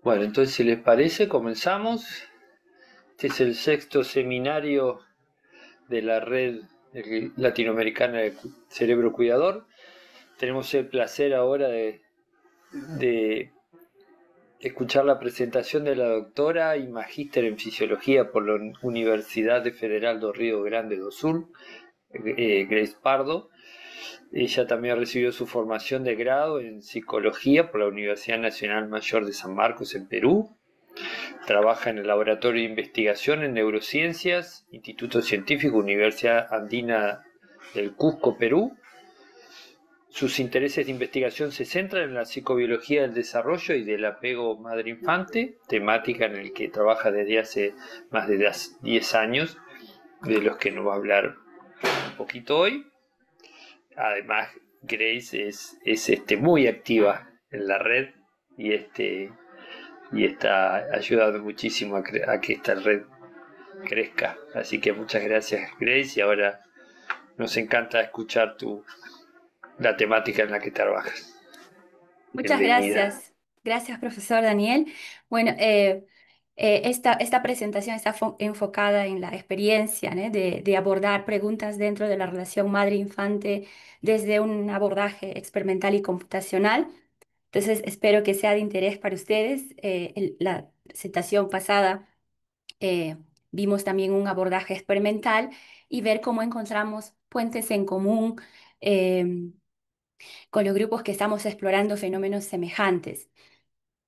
Bueno, entonces, si les parece, comenzamos. Este es el sexto seminario de la red latinoamericana de cerebro cuidador. Tenemos el placer ahora de escuchar la presentación de la doctora y magíster en fisiología por la Universidad Federal do Rio Grande do Sul, Grace Pardo. Ella también recibió su formación de grado en psicología por la Universidad Nacional Mayor de San Marcos en Perú. Trabaja en el Laboratorio de Investigación en Neurociencias, Instituto Científico, Universidad Andina del Cusco, Perú. Sus intereses de investigación se centran en la psicobiología del desarrollo y del apego madre-infante, temática en la que trabaja desde hace más de 10 años, de los que nos va a hablar un poquito hoy. Además, Grace es muy activa en la red y, y está ayudando muchísimo a que esta red crezca. Así que muchas gracias, Grace, y ahora nos encanta escuchar la temática en la que trabajas. Muchas Bienvenida. gracias. Gracias, profesor Daniel. Bueno, esta presentación está enfocada en la experiencia, ¿no? de abordar preguntas dentro de la relación madre-infante desde un abordaje experimental y computacional. Entonces, espero que sea de interés para ustedes. La presentación pasada eh, vimos también un abordaje experimental y ver cómo encontramos puentes en común. em, con los grupos que estamos explorando fenómenos semejantes.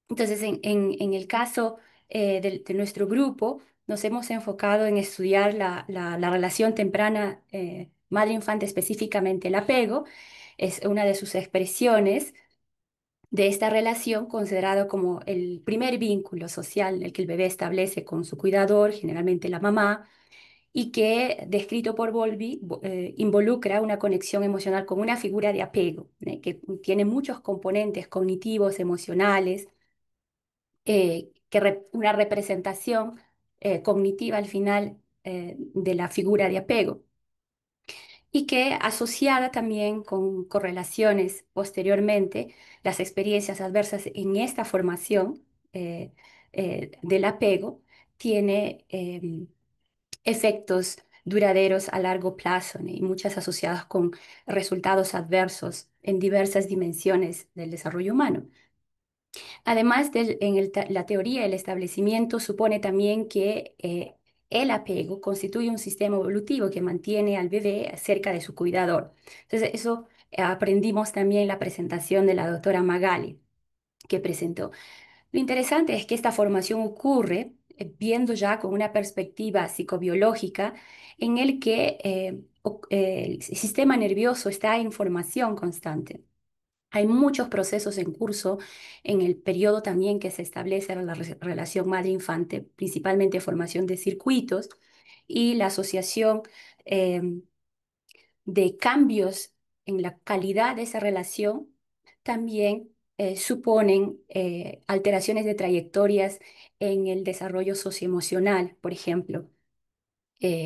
Entonces, en el caso de nuestro grupo, nos hemos enfocado en estudiar la relación temprana madre-infante, específicamente el apego. Es una de sus expresiones de esta relación, considerado como el primer vínculo social el que el bebé establece con su cuidador, generalmente la mamá, y que, descrito por Bowlby, involucra una conexión emocional con una figura de apego, que tiene muchos componentes cognitivos, emocionales, una representación cognitiva al final de la figura de apego, y que, asociada también con correlaciones posteriormente, las experiencias adversas en esta formación eh, del apego, tiene efectos duraderos a largo plazo, ¿no? Y muchas asociadas con resultados adversos en diversas dimensiones del desarrollo humano. Además, la teoría del establecimiento supone también que el apego constituye un sistema evolutivo que mantiene al bebé cerca de su cuidador. Entonces, eso aprendimos también en la presentación de la doctora Magali, que presentó. Lo interesante es que esta formación ocurre viendo ya con una perspectiva psicobiológica en el que el sistema nervioso está en formación constante. Hay muchos procesos en curso en el periodo también que se establece la relación madre-infante, principalmente formación de circuitos y la asociación em, de cambios en la calidad de esa relación también suponen alteraciones de trayectorias en el desarrollo socioemocional, por ejemplo,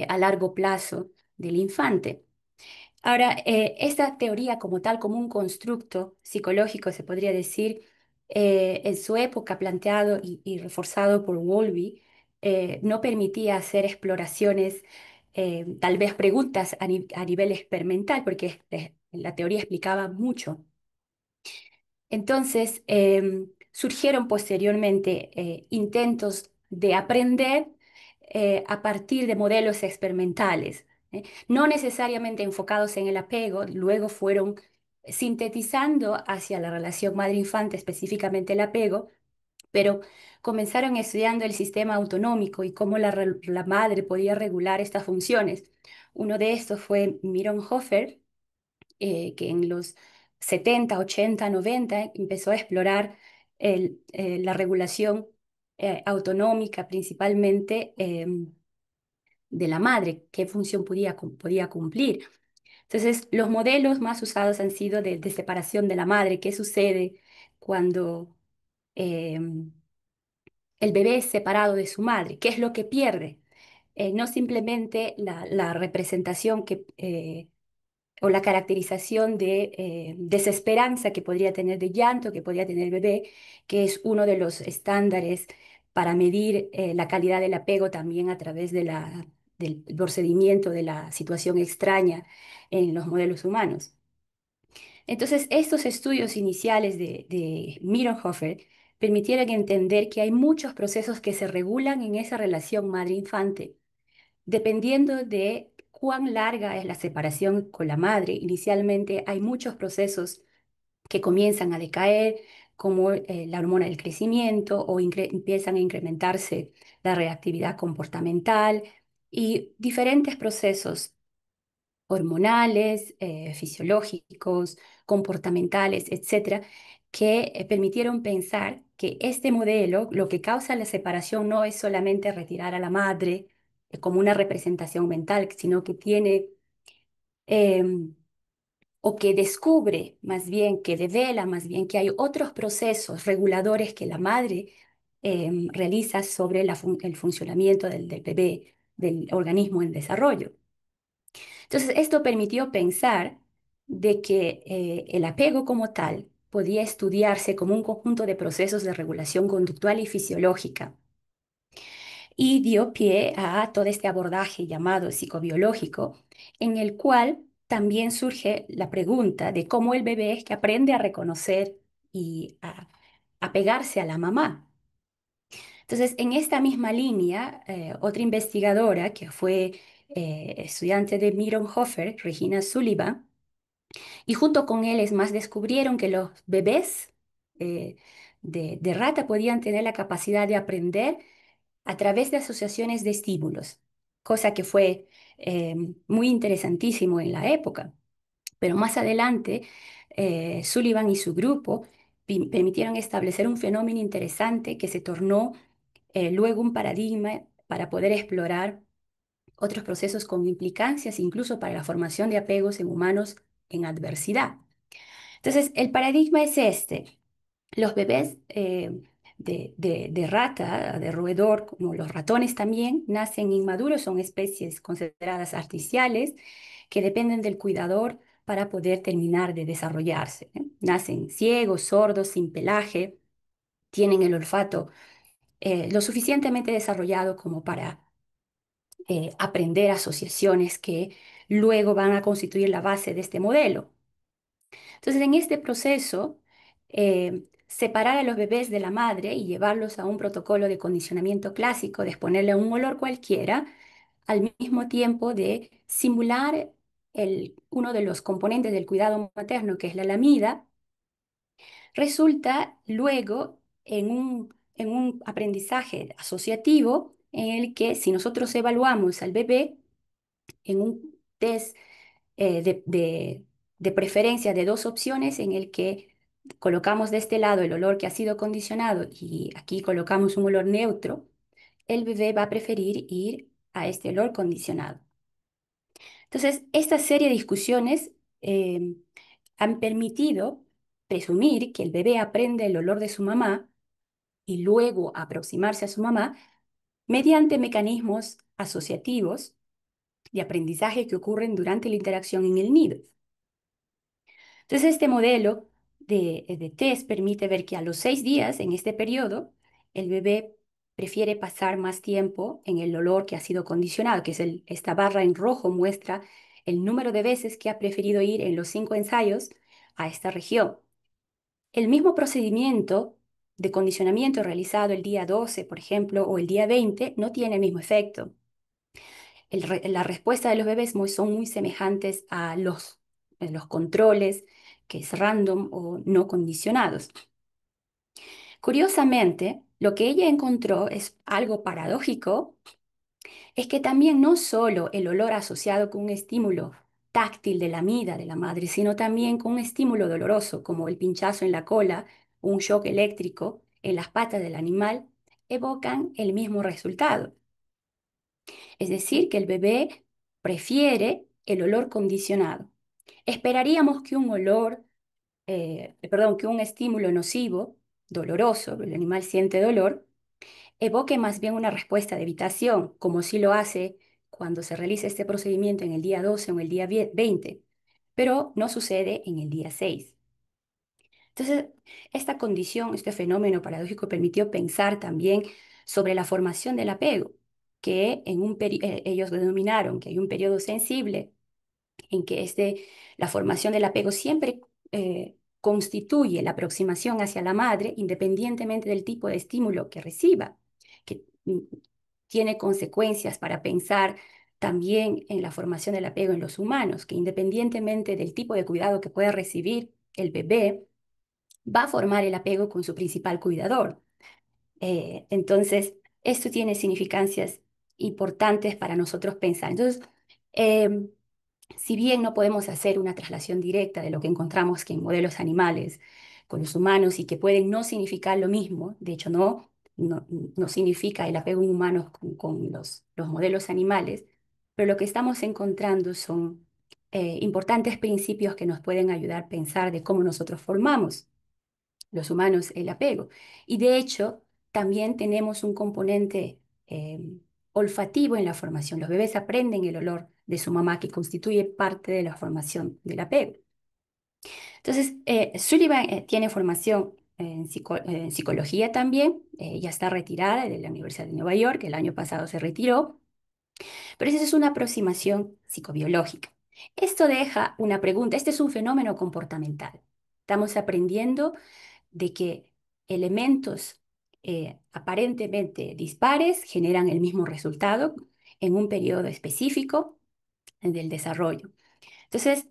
a largo plazo del infante. Ahora, esta teoría como tal, como un constructo psicológico, se podría decir, en su época planteado y reforzado por Wolby, no permitía hacer exploraciones, tal vez preguntas a nivel experimental, porque la teoría explicaba mucho. Entonces, surgieron posteriormente intentos de aprender a partir de modelos experimentales, no necesariamente enfocados en el apego, luego fueron sintetizando hacia la relación madre-infante, específicamente el apego, pero comenzaron estudiando el sistema autonómico y cómo la madre podía regular estas funciones. Uno de estos fue Miron Hofer, que en los 70, 80, 90 empezó a explorar la regulación autonómica principalmente de la madre, qué función podía cumplir. Entonces, los modelos más usados han sido de separación de la madre, qué sucede cuando em, el bebé es separado de su madre, qué es lo que pierde. No simplemente la representación que o la caracterización de desesperanza que podría tener, de llanto que podría tener el bebé, que es uno de los estándares para medir la calidad del apego también a través del procedimiento de la situación extraña en los modelos humanos. Entonces, estos estudios iniciales de Mironhofer permitieron entender que hay muchos procesos que se regulan en esa relación madre-infante, dependiendo de cuán larga es la separación con la madre. Inicialmente hay muchos procesos que comienzan a decaer, como la hormona del crecimiento, o empiezan a incrementarse la reactividad comportamental y diferentes procesos hormonales, fisiológicos, comportamentales, etcétera, que permitieron pensar que este modelo, lo que causa la separación no es solamente retirar a la madre como una representación mental, sino que tiene em, o que descubre más bien, que devela más bien que hay otros procesos reguladores que la madre realiza sobre el funcionamiento del bebé, del organismo en desarrollo. Entonces, esto permitió pensar de que el apego como tal podía estudiarse como un conjunto de procesos de regulación conductual y fisiológica y dio pie a todo este abordaje llamado psicobiológico, en el cual también surge la pregunta de cómo el bebé es que aprende a reconocer y a pegarse a la mamá. Entonces, en esta misma línea, otra investigadora que fue estudiante de Mironhofer, Regina Sullivan, y junto con él es más descubrieron que los bebés de rata podían tener la capacidad de aprender a través de asociaciones de estímulos, cosa que fue muy interesantísimo en la época. Pero más adelante, Sullivan y su grupo permitieron establecer un fenómeno interesante que se tornó luego un paradigma para poder explorar otros procesos con implicancias incluso para la formación de apegos en humanos en adversidad. Entonces, el paradigma es este. Los bebés de rata, de roedor, como los ratones también, nacen inmaduros, son especies consideradas artificiales que dependen del cuidador para poder terminar de desarrollarse, ¿eh? Nacen ciegos, sordos, sin pelaje, tienen el olfato lo suficientemente desarrollado como para aprender asociaciones que luego van a constituir la base de este modelo. Entonces, en este proceso, separar a los bebés de la madre y llevarlos a un protocolo de condicionamiento clásico, de exponerle a un olor cualquiera, al mismo tiempo de simular uno de los componentes del cuidado materno, que es la lamida, resulta luego en un aprendizaje asociativo en el que si nosotros evaluamos al bebé en un test de preferencia de dos opciones en el que colocamos de este lado el olor que ha sido condicionado y aquí colocamos un olor neutro, el bebé va a preferir ir a este olor condicionado. Entonces, esta serie de discusiones eh, han permitido presumir que el bebé aprende el olor de su mamá y luego aproximarse a su mamá mediante mecanismos asociativos de aprendizaje que ocurren durante la interacción en el nido. Entonces, este modelo de test permite ver que a los 6 días, en este periodo, el bebé prefiere pasar más tiempo en el olor que ha sido condicionado, que es esta barra en rojo muestra el número de veces que ha preferido ir en los 5 ensayos a esta región. El mismo procedimiento de condicionamiento realizado el día 12, por ejemplo, o el día 20, no tiene el mismo efecto. La respuesta de los bebés son muy semejantes a los controles, que es random o no condicionados. Curiosamente, lo que ella encontró es algo paradójico, es que también no solo el olor asociado con un estímulo táctil de la amida de la madre, sino también con un estímulo doloroso, como el pinchazo en la cola, un shock eléctrico en las patas del animal, evocan el mismo resultado. Es decir, que el bebé prefiere el olor condicionado. Esperaríamos que que un estímulo nocivo, doloroso, el animal siente dolor, evoque más bien una respuesta de evitación, como si lo hace cuando se realiza este procedimiento en el día 12 o en el día 20. pero no sucede en el día 6. Entonces, esta condición, este fenómeno paradójico permitió pensar también sobre la formación del apego, que ellos denominaron que hay un periodo sensible en que la formación del apego siempre constituye la aproximación hacia la madre, independientemente del tipo de estímulo que reciba, que tiene consecuencias para pensar también en la formación del apego en los humanos, que independientemente del tipo de cuidado que pueda recibir el bebé, va a formar el apego con su principal cuidador. Entonces, esto tiene significancias importantes para nosotros pensar. Entonces, eh, si bien no podemos hacer una traslación directa de lo que encontramos que en modelos animales con los humanos y que pueden no significar lo mismo, de hecho no significa el apego en humanos con los modelos animales, pero lo que estamos encontrando son importantes principios que nos pueden ayudar a pensar de cómo nosotros formamos los humanos el apego. Y de hecho, también tenemos un componente olfativo en la formación. Los bebés aprenden el olor de su mamá, que constituye parte de la formación del apego. Entonces, Sullivan tiene formación en psicología también. Ya está retirada de la Universidad de Nueva York, el año pasado se retiró, pero esa es una aproximación psicobiológica. Esto deja una pregunta, este es un fenómeno comportamental. Estamos aprendiendo de que elementos aparentemente dispares generan el mismo resultado en un periodo específico del desarrollo. Entonces,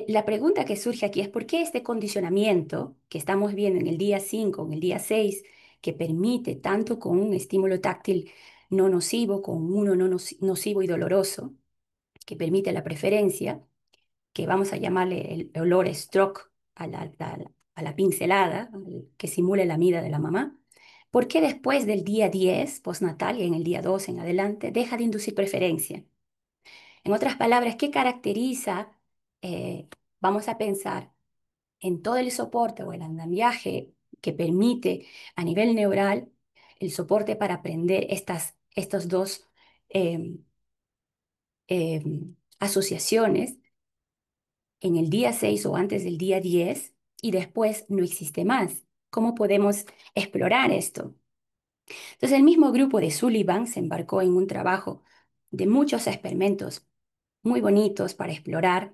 la pregunta que surge aquí es por qué este condicionamiento que estamos viendo en el día 5, en el día 6, que permite tanto con un estímulo táctil no nocivo, con uno no nocivo y doloroso, que permite la preferencia, que vamos a llamarle el olor stroke a la pincelada, que simule la mida de la mamá, ¿por qué después del día 10 postnatal y en el día 2 en adelante deja de inducir preferencia? En otras palabras, ¿qué caracteriza, eh, vamos a pensar, en todo el soporte o el andamiaje que permite a nivel neural el soporte para aprender estos dos eh, asociaciones en el día 6 o antes del día 10 y después no existe más? ¿Cómo podemos explorar esto? Entonces el mismo grupo de Sullivan se embarcó en un trabajo de muchos experimentos muy bonitos para explorar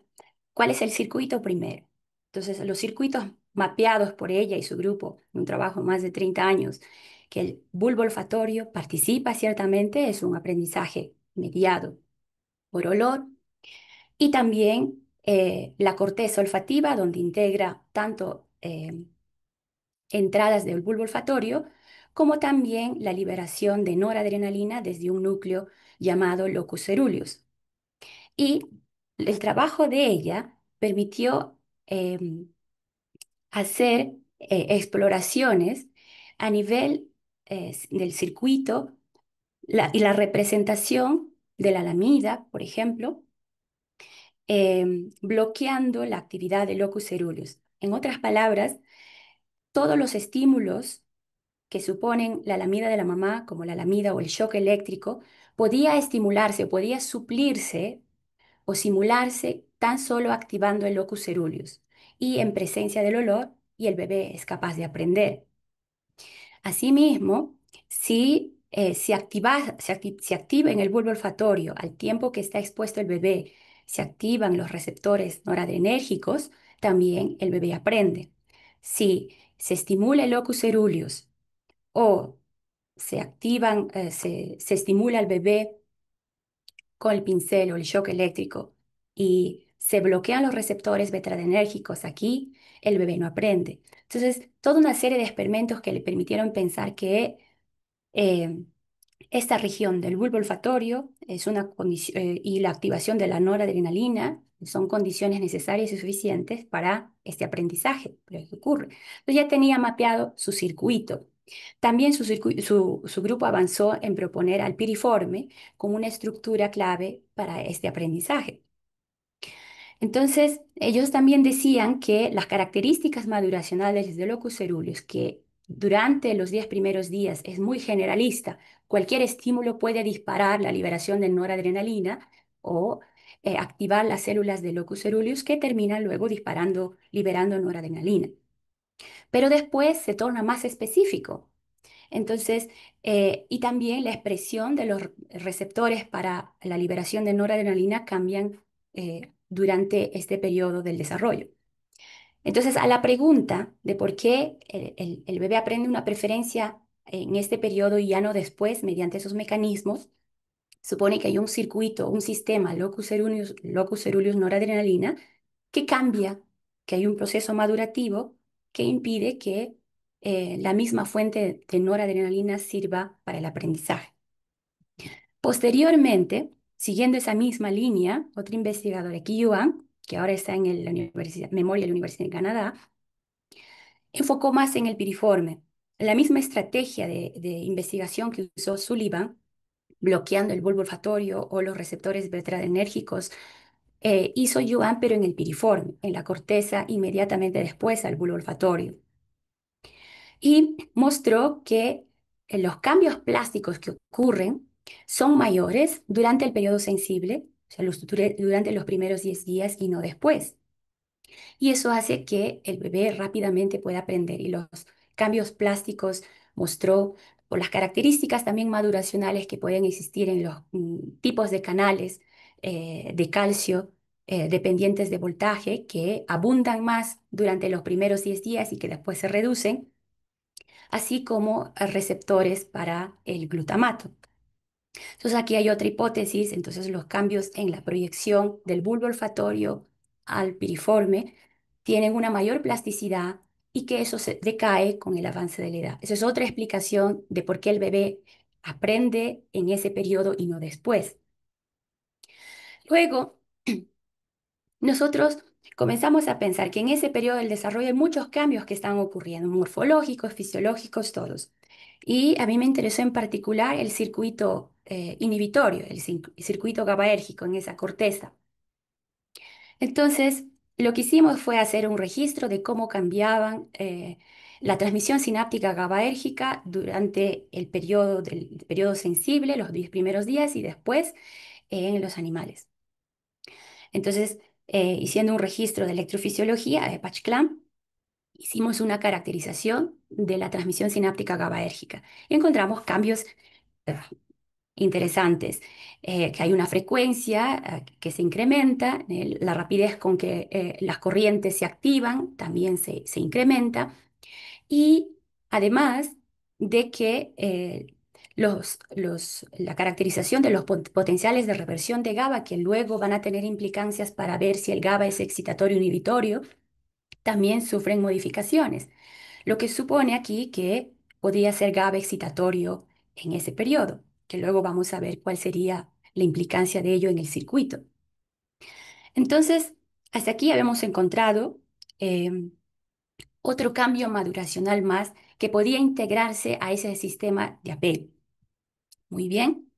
cuál es el circuito primero. Entonces los circuitos mapeados por ella y su grupo, un trabajo de más de 30 años, que el bulbo olfatorio participa ciertamente, es un aprendizaje mediado por olor, y también la corteza olfativa, donde integra tanto entradas del bulbo olfatorio, como también la liberación de noradrenalina desde un núcleo llamado locus coeruleus. Y el trabajo de ella permitió hacer exploraciones a nivel del circuito y la representación de la lamida, por ejemplo, bloqueando la actividad de locus coeruleus. En otras palabras, todos los estímulos que suponen la lamida de la mamá, como la lamida o el shock eléctrico, podía estimularse, podía suplirse o simularse tan solo activando el locus coeruleus y en presencia del olor, y el bebé es capaz de aprender. Asimismo, si se activa en el bulbo olfatorio al tiempo que está expuesto el bebé, se activan los receptores noradrenérgicos, también el bebé aprende. Si se estimula el locus coeruleus o se estimula al bebé con el pincel o el shock eléctrico y se bloquean los receptores beta-adrenérgicos aquí, el bebé no aprende. Entonces, toda una serie de experimentos que le permitieron pensar que eh, esta región del bulbo olfatorio es una condición, y la activación de la noradrenalina son condiciones necesarias y suficientes para este aprendizaje, pero ¿qué ocurre? Entonces ya tenía mapeado su circuito. También su grupo avanzó en proponer al piriforme como una estructura clave para este aprendizaje. Entonces, ellos también decían que las características maduracionales de locus coeruleus, que durante los 10 primeros días es muy generalista, cualquier estímulo puede disparar la liberación de noradrenalina, o activar las células del locus coeruleus que terminan luego disparando, liberando noradrenalina. Pero después se torna más específico. Entonces, y también la expresión de los receptores para la liberación de noradrenalina cambian durante este periodo del desarrollo. Entonces, a la pregunta de por qué el bebé aprende una preferencia en este periodo y ya no después, mediante esos mecanismos, supone que hay un circuito, un sistema locus coeruleus noradrenalina que cambia, que hay un proceso madurativo que impide que la misma fuente de noradrenalina sirva para el aprendizaje. Posteriormente, siguiendo esa misma línea, otro investigador, Ki Yuan, que ahora está en la Universidad, Memorial University de Canadá, enfocó más en el piriforme. La misma estrategia de investigación que usó Sullivan, bloqueando el bulbo olfatorio o los receptores beta-adrenérgicos, hizo Yuan, pero en el piriforme, en la corteza inmediatamente después al bulbo olfatorio. Y mostró que los cambios plásticos que ocurren son mayores durante el periodo sensible, o sea, durante los primeros 10 días y no después. Y eso hace que el bebé rápidamente pueda aprender. Y los cambios plásticos mostró por las características también maduracionales que pueden existir en los tipos de canales de calcio dependientes de voltaje que abundan más durante los primeros 10 días y que después se reducen, así como receptores para el glutamato. Entonces aquí hay otra hipótesis, entonces los cambios en la proyección del bulbo olfatorio al piriforme tienen una mayor plasticidad y que eso se decae con el avance de la edad. Esa es otra explicación de por qué el bebé aprende en ese periodo y no después. Luego, nosotros comenzamos a pensar que en ese periodo del desarrollo hay muchos cambios que están ocurriendo, morfológicos, fisiológicos, todos. Y a mí me interesó en particular el circuito inhibitorio, el circuito GABAérgico en esa corteza. Entonces, lo que hicimos fue hacer un registro de cómo cambiaban la transmisión sináptica GABAérgica durante el periodo sensible, los 10 primeros días y después en los animales. Entonces, haciendo un registro de electrofisiología de PatchClamp, hicimos una caracterización de la transmisión sináptica GABAérgica y encontramos cambios eh, interesantes, que hay una frecuencia que se incrementa, la rapidez con que las corrientes se activan también se incrementa y además de que la caracterización de los potenciales de reversión de GABA, que luego van a tener implicancias para ver si el GABA es excitatorio o inhibitorio, también sufren modificaciones, lo que supone aquí que podría ser GABA excitatorio en ese periodo, que luego vamos a ver cuál sería la implicancia de ello en el circuito. Entonces, hasta aquí habíamos encontrado otro cambio maduracional más que podía integrarse a ese sistema de apego. Muy bien.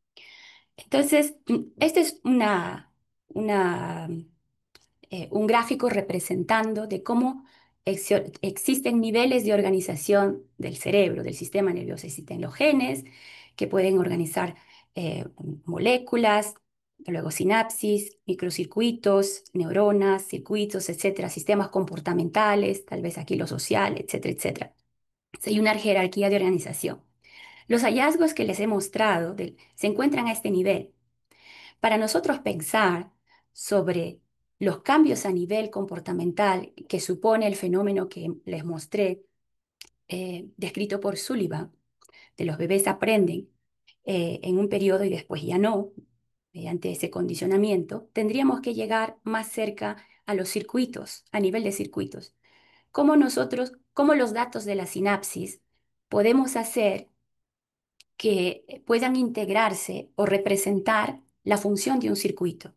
Entonces, este es una un gráfico representando de cómo existen niveles de organización del cerebro, del sistema nervioso. Existen los genes que pueden organizar moléculas, luego sinapsis, microcircuitos, neuronas, circuitos, etcétera, sistemas comportamentales, tal vez aquí lo social, etcétera, etcétera. Hay una jerarquía de organización. Los hallazgos que les he mostrado se encuentran a este nivel. Para nosotros pensar sobre los cambios a nivel comportamental que supone el fenómeno que les mostré, descrito por Sullivan, de los bebés aprenden en un periodo y después ya no, mediante ese condicionamiento, tendríamos que llegar más cerca a los circuitos, a nivel de circuitos. Cómo los datos de la sinapsis podemos hacer que puedan integrarse o representar la función de un circuito,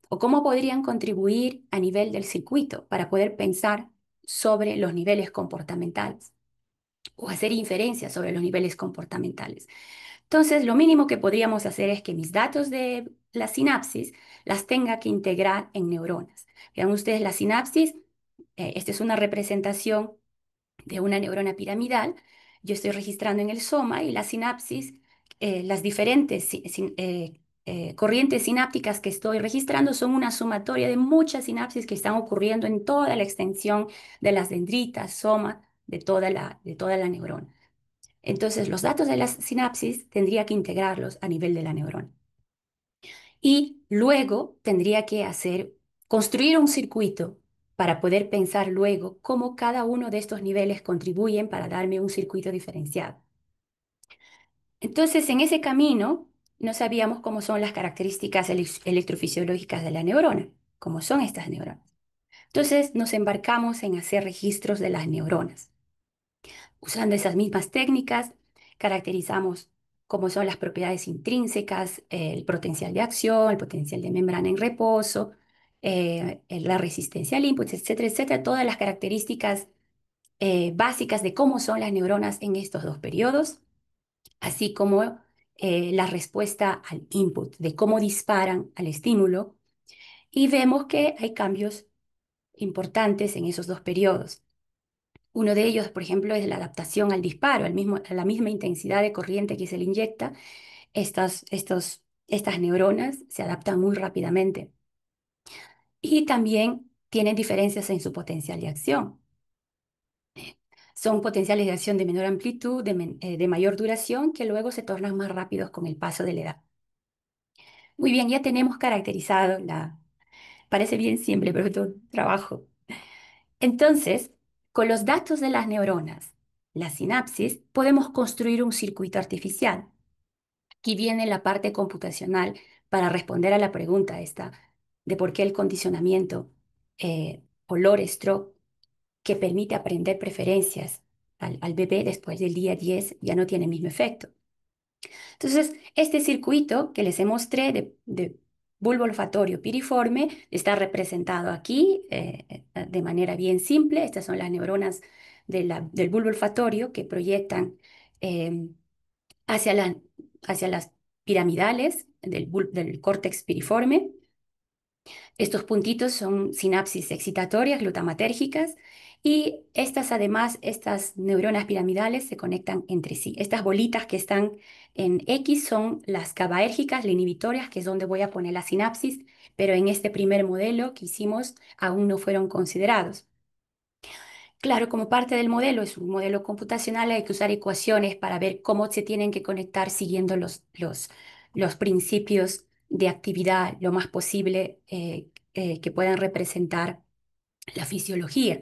o cómo podrían contribuir a nivel del circuito para poder pensar sobre los niveles comportamentales o hacer inferencias sobre los niveles comportamentales. Entonces, lo mínimo que podríamos hacer es que mis datos de la sinapsis las tenga que integrar en neuronas. Vean ustedes la sinapsis, esta es una representación de una neurona piramidal. Yo estoy registrando en el soma y la sinapsis, las diferentes corrientes sinápticas que estoy registrando son una sumatoria de muchas sinapsis que están ocurriendo en toda la extensión de las dendritas, soma, de toda la neurona. Entonces, los datos de las sinapsis tendría que integrarlos a nivel de la neurona. Y luego tendría que construir un circuito para poder pensar luego cómo cada uno de estos niveles contribuyen para darme un circuito diferenciado. Entonces, en ese camino, no sabíamos cómo son las características electrofisiológicas de la neurona, cómo son estas neuronas. Entonces, nos embarcamos en hacer registros de las neuronas. Usando esas mismas técnicas, caracterizamos cómo son las propiedades intrínsecas, el potencial de acción, el potencial de membrana en reposo, la resistencia al input, etcétera, etcétera, todas las características básicas de cómo son las neuronas en estos dos periodos, así como la respuesta al input, de cómo disparan al estímulo, y vemos que hay cambios importantes en esos dos periodos. Uno de ellos, por ejemplo, es la adaptación al disparo, a la misma intensidad de corriente que se le inyecta. Estas neuronas se adaptan muy rápidamente y también tienen diferencias en su potencial de acción. Son potenciales de acción de menor amplitud, de mayor duración, que luego se tornan más rápidos con el paso de la edad. Muy bien, ya tenemos caracterizado parece bien simple, pero es todo un trabajo. Entonces, con los datos de las neuronas, la sinapsis, podemos construir un circuito artificial. Aquí viene la parte computacional para responder a la pregunta esta de por qué el condicionamiento olor-stroke que permite aprender preferencias al bebé después del día 10 ya no tiene el mismo efecto. Entonces, este circuito que les mostré de bulbo olfatorio piriforme está representado aquí de manera bien simple. Estas son las neuronas del bulbo olfatorio que proyectan eh, hacia, hacia las piramidales del córtex piriforme. Estos puntitos son sinapsis excitatorias glutamatérgicas y estas neuronas piramidales se conectan entre sí. Estas bolitas que están en X son las GABAérgicas, las inhibitorias, que es donde voy a poner la sinapsis, pero en este primer modelo que hicimos aún no fueron considerados. Claro, como parte del modelo, es un modelo computacional, hay que usar ecuaciones para ver cómo se tienen que conectar siguiendo los principios de actividad lo más posible que puedan representar la fisiología.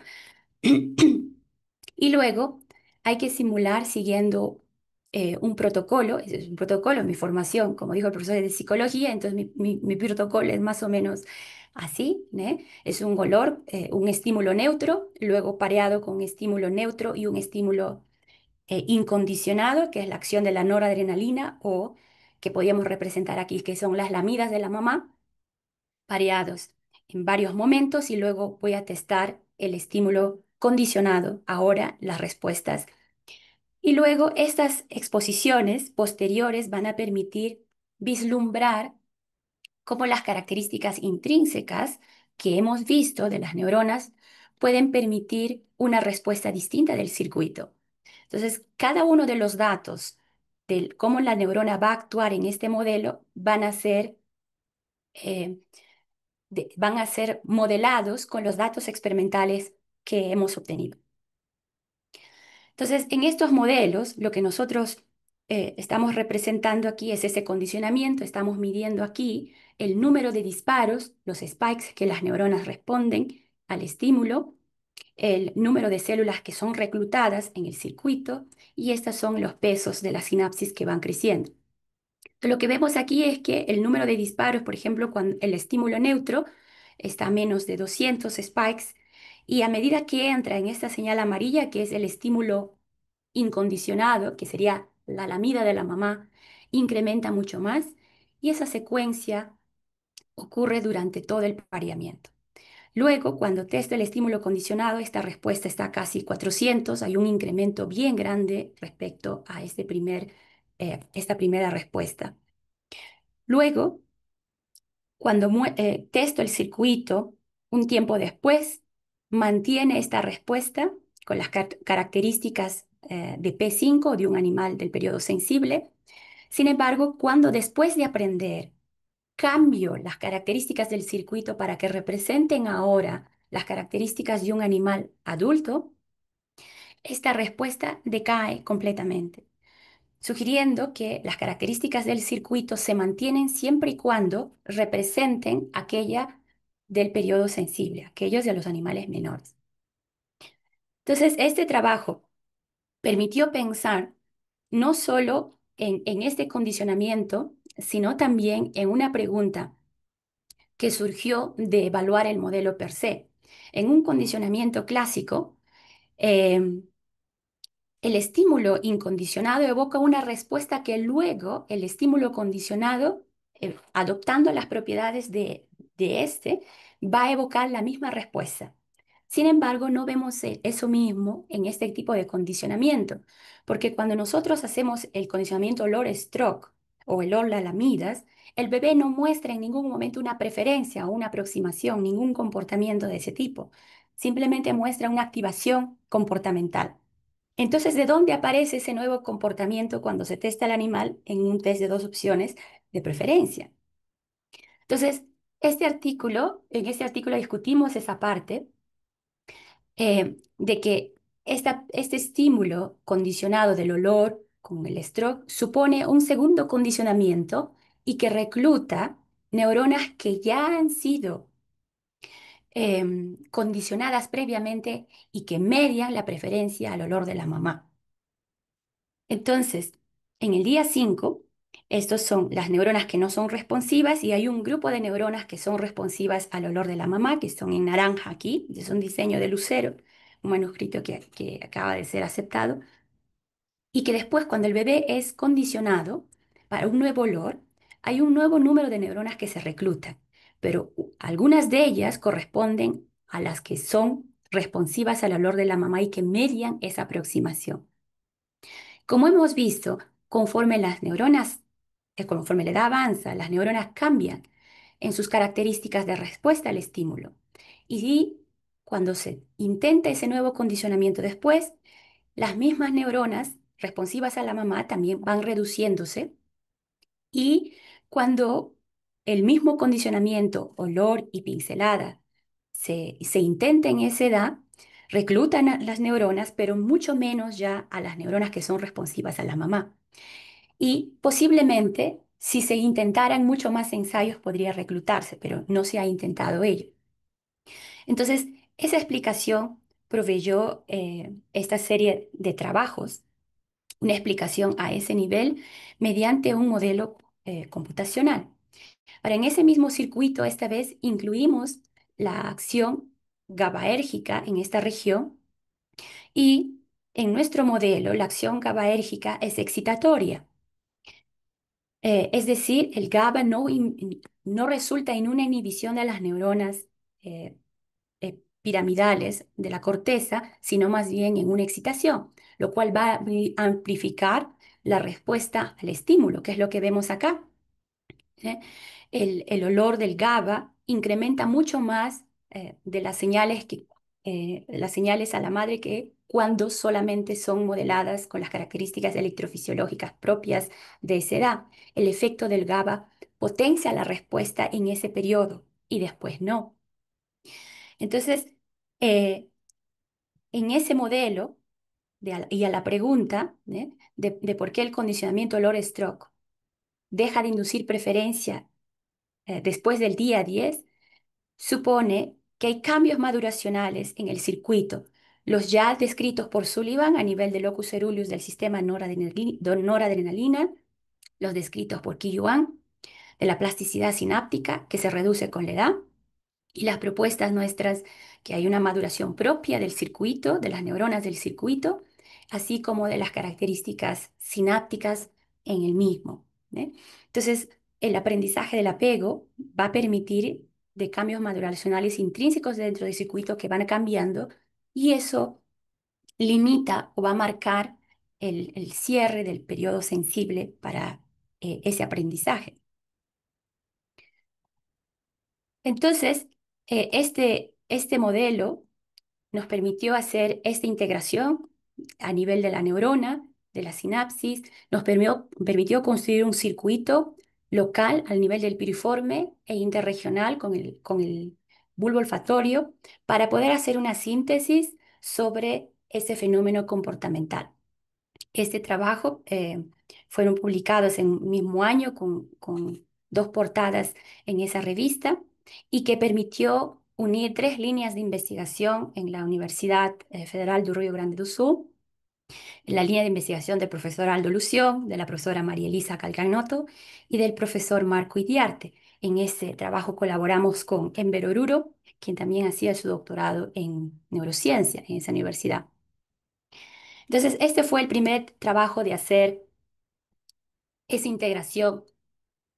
Y luego hay que simular siguiendo un protocolo, ese es un protocolo, mi formación, como dijo el profesor de psicología, entonces mi protocolo es más o menos así, ¿né? Es un olor, un estímulo neutro, luego pareado con un estímulo neutro y un estímulo incondicionado, que es la acción de la noradrenalina o que podríamos representar aquí, que son las lamidas de la mamá, pareados en varios momentos y luego voy a testar el estímulo condicionado, ahora las respuestas. Y luego estas exposiciones posteriores van a permitir vislumbrar cómo las características intrínsecas que hemos visto de las neuronas pueden permitir una respuesta distinta del circuito. Entonces, cada uno de los datos de cómo la neurona va a actuar en este modelo eh, van a ser modelados con los datos experimentales que hemos obtenido. Entonces, en estos modelos, lo que nosotros estamos representando aquí es ese condicionamiento, estamos midiendo aquí el número de disparos, los spikes que las neuronas responden al estímulo, el número de células que son reclutadas en el circuito y estos son los pesos de la sinapsis que van creciendo. Lo que vemos aquí es que el número de disparos, por ejemplo, cuando el estímulo neutro está a menos de 200 spikes y a medida que entra en esta señal amarilla, que es el estímulo incondicionado, que sería la lamida de la mamá, incrementa mucho más y esa secuencia ocurre durante todo el pareamiento. Luego, cuando testa el estímulo condicionado, esta respuesta está casi 400, hay un incremento bien grande respecto a esta primera respuesta. Luego, cuando testo el circuito, un tiempo después, mantiene esta respuesta con las características de P5 de un animal del periodo sensible. Sin embargo, cuando después de aprender cambio las características del circuito para que representen ahora las características de un animal adulto, esta respuesta decae completamente, sugiriendo que las características del circuito se mantienen siempre y cuando representen aquella del periodo sensible, aquellos de los animales menores. Entonces, este trabajo permitió pensar no solo en este condicionamiento, sino también en una pregunta que surgió de evaluar el modelo per se. En un condicionamiento clásico, eh, el estímulo incondicionado evoca una respuesta que luego el estímulo condicionado, adoptando las propiedades de este, va a evocar la misma respuesta. Sin embargo, no vemos eso mismo en este tipo de condicionamiento, porque cuando nosotros hacemos el condicionamiento Olor-Stroke o el Olor-Lamidas, el bebé no muestra en ningún momento una preferencia o una aproximación, ningún comportamiento de ese tipo. Simplemente muestra una activación comportamental. Entonces, ¿de dónde aparece ese nuevo comportamiento cuando se testa al animal en un test de dos opciones de preferencia? Entonces, en este artículo discutimos esa parte de que este estímulo condicionado del olor con el stroke supone un segundo condicionamiento y que recluta neuronas que ya han sido condicionadas previamente y que median la preferencia al olor de la mamá. Entonces, en el día 5, estos son las neuronas que no son responsivas y hay un grupo de neuronas que son responsivas al olor de la mamá, que son en naranja aquí, es un diseño de Lucero, un manuscrito que acaba de ser aceptado, y que después cuando el bebé es condicionado para un nuevo olor, hay un nuevo número de neuronas que se reclutan, pero algunas de ellas corresponden a las que son responsivas al olor de la mamá y que median esa aproximación. Como hemos visto, conforme las neuronas, conforme la edad avanza, las neuronas cambian en sus características de respuesta al estímulo. Y cuando se intenta ese nuevo condicionamiento después, las mismas neuronas responsivas a la mamá también van reduciéndose y cuando el mismo condicionamiento, olor y pincelada se intenta en esa edad, reclutan a las neuronas, pero mucho menos ya a las neuronas que son responsivas a la mamá. Y posiblemente, si se intentaran mucho más ensayos, podría reclutarse, pero no se ha intentado ello. Entonces, esa explicación proveyó esta serie de trabajos, una explicación a ese nivel mediante un modelo computacional. Ahora, en ese mismo circuito, esta vez incluimos la acción GABAérgica en esta región y en nuestro modelo la acción GABAérgica es excitatoria. Es decir, el GABA no resulta en una inhibición de las neuronas eh, piramidales de la corteza, sino más bien en una excitación, lo cual va a amplificar la respuesta al estímulo, que es lo que vemos acá. ¿Eh? El olor del GABA incrementa mucho más de las señales a la madre que cuando solamente son modeladas con las características electrofisiológicas propias de esa edad. El efecto del GABA potencia la respuesta en ese periodo y después no. Entonces, eh, en ese modelo y a la pregunta de por qué el condicionamiento olor-stroke deja de inducir preferencia después del día 10, supone que hay cambios maduracionales en el circuito, los ya descritos por Sullivan a nivel del locus coeruleus del sistema noradrenalina, los descritos por Qi-Yuan, de la plasticidad sináptica que se reduce con la edad, y las propuestas nuestras que hay una maduración propia del circuito, de las neuronas del circuito, así como de las características sinápticas en el mismo. Entonces, el aprendizaje del apego va a permitir de cambios maduracionales intrínsecos dentro del circuito que van cambiando y eso limita o va a marcar el cierre del periodo sensible para ese aprendizaje. Entonces, este modelo nos permitió hacer esta integración a nivel de la neurona, de la sinapsis, nos permitió construir un circuito local al nivel del piriforme e interregional con el bulbo olfatorio para poder hacer una síntesis sobre ese fenómeno comportamental. Este trabajo fueron publicados en un mismo año con dos portadas en esa revista y que permitió unir tres líneas de investigación en la Universidad Federal do Rio Grande do Sul, la línea de investigación del profesor Aldo Lución, de la profesora María Elisa Calcagnoto y del profesor Marco Idiarte. En ese trabajo colaboramos con Enver Oruro, quien también hacía su doctorado en neurociencia en esa universidad. Entonces, este fue el primer trabajo de hacer esa integración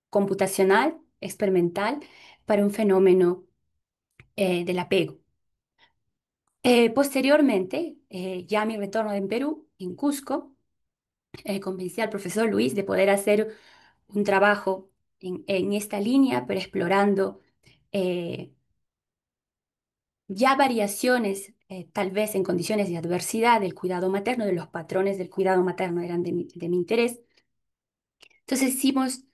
computacional, experimental, para un fenómeno del apego. Posteriormente, ya a mi retorno en Perú, en Cusco, convencí al profesor Luis de poder hacer un trabajo en esta línea, pero explorando eh, ya variaciones, tal vez en condiciones de adversidad del cuidado materno, de los patrones del cuidado materno eran de mi interés. Entonces hicimos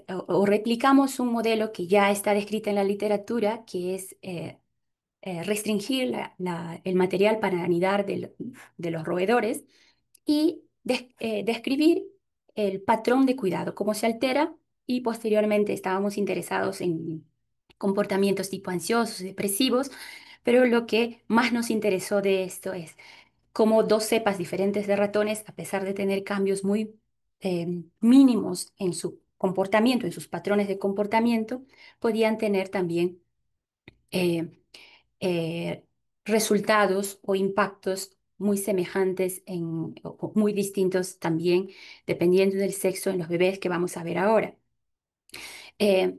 o replicamos un modelo que ya está descrito en la literatura, que es restringir el material para anidar de los roedores y describir el patrón de cuidado, cómo se altera, y posteriormente estábamos interesados en comportamientos tipo ansiosos y depresivos, pero lo que más nos interesó de esto es cómo dos cepas diferentes de ratones, a pesar de tener cambios muy mínimos en su comportamiento, en sus patrones de comportamiento, podían tener también eh, eh, resultados o impactos muy semejantes o muy distintos también, dependiendo del sexo en los bebés que vamos a ver ahora. Eh,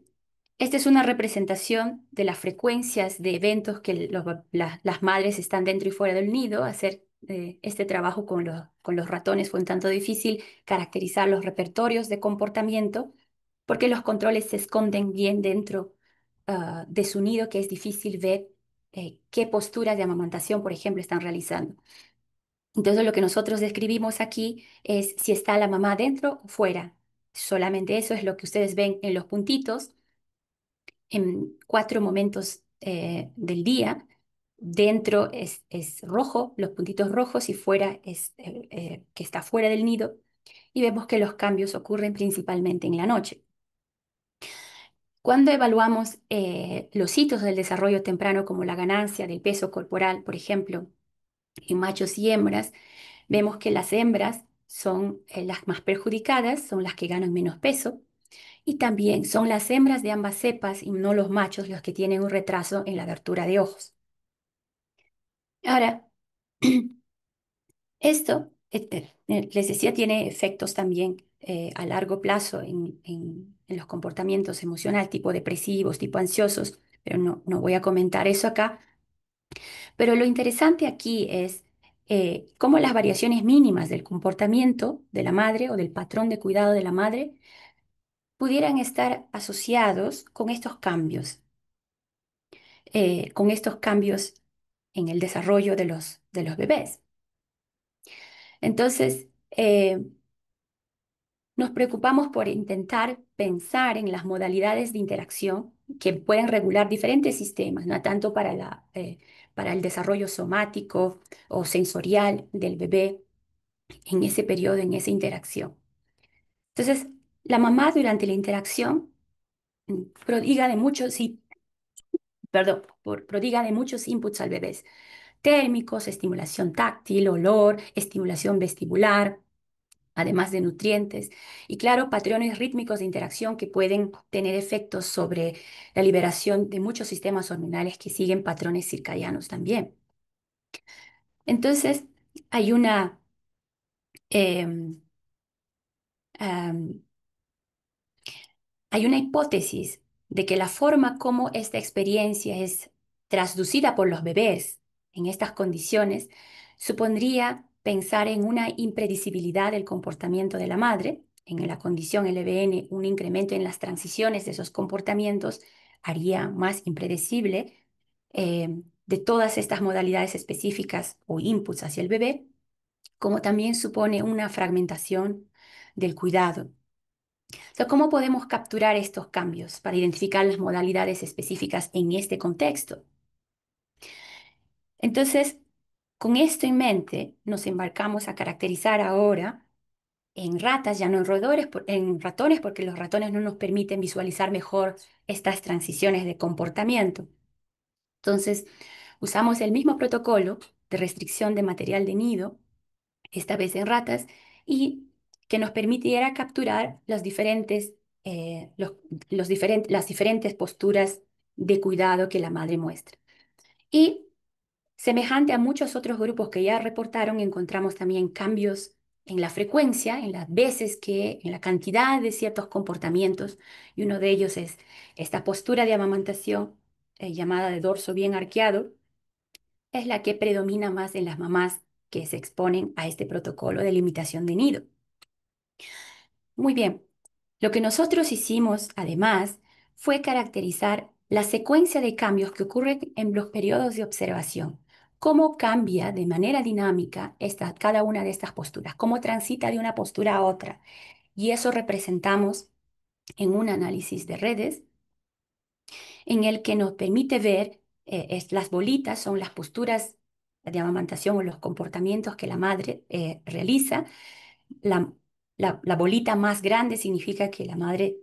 Esta es una representación de las frecuencias de eventos que las madres están dentro y fuera del nido. Hacer este trabajo con los ratones fue un tanto difícil caracterizar los repertorios de comportamiento porque los controles se esconden bien dentro de su nido, que es difícil ver qué posturas de amamantación, por ejemplo, están realizando. Entonces, lo que nosotros describimos aquí es si está la mamá dentro o fuera. Solamente eso es lo que ustedes ven en los puntitos en 4 momentos del día. Dentro es rojo, los puntitos rojos, y fuera es que está fuera del nido. Y vemos que los cambios ocurren principalmente en la noche. Cuando evaluamos los hitos del desarrollo temprano, como la ganancia del peso corporal, por ejemplo, en machos y hembras, vemos que las hembras son las más perjudicadas, son las que ganan menos peso, y también son las hembras de ambas cepas y no los machos los que tienen un retraso en la abertura de ojos. Ahora, esto, les decía, tiene efectos también a largo plazo en los comportamientos emocionales, tipo depresivos, tipo ansiosos, pero no voy a comentar eso acá. Pero lo interesante aquí es cómo las variaciones mínimas del comportamiento de la madre o del patrón de cuidado de la madre pudieran estar asociados con estos cambios en el desarrollo de los bebés. Entonces, nos preocupamos por intentar pensar en las modalidades de interacción que pueden regular diferentes sistemas, no tanto para el desarrollo somático o sensorial del bebé en ese periodo, en esa interacción. Entonces, la mamá durante la interacción prodiga de muchos, sí, perdón, prodiga de muchos inputs al bebé: térmicos, estimulación táctil, olor, estimulación vestibular, además de nutrientes, y claro, patrones rítmicos de interacción que pueden tener efectos sobre la liberación de muchos sistemas hormonales que siguen patrones circadianos también. Entonces, hay una em, am, hay una hipótesis de que la forma como esta experiencia es trasducida por los bebés en estas condiciones supondría pensar en una impredecibilidad del comportamiento de la madre. En la condición LVN, un incremento en las transiciones de esos comportamientos haría más impredecible de todas estas modalidades específicas o inputs hacia el bebé, como también supone una fragmentación del cuidado. Entonces, ¿cómo podemos capturar estos cambios para identificar las modalidades específicas en este contexto? Entonces, con esto en mente, nos embarcamos a caracterizar ahora en ratas, ya no en roedores, en ratones, porque los ratones no nos permiten visualizar mejor estas transiciones de comportamiento. Entonces, usamos el mismo protocolo de restricción de material de nido, esta vez en ratas, y que nos permitiera capturar los diferentes, las diferentes posturas de cuidado que la madre muestra. Y semejante a muchos otros grupos que ya reportaron, encontramos también cambios en la frecuencia, en las veces en la cantidad de ciertos comportamientos, y uno de ellos es esta postura de amamantación llamada de dorso bien arqueado, es la que predomina más en las mamás que se exponen a este protocolo de limitación de nido. Muy bien, lo que nosotros hicimos además fue caracterizar la secuencia de cambios que ocurren en los periodos de observación. Cómo cambia de manera dinámica cada una de estas posturas, cómo transita de una postura a otra. Y eso representamos en un análisis de redes en el que nos permite ver, las bolitas son las posturas de amamantación o los comportamientos que la madre realiza. La, la bolita más grande significa que la madre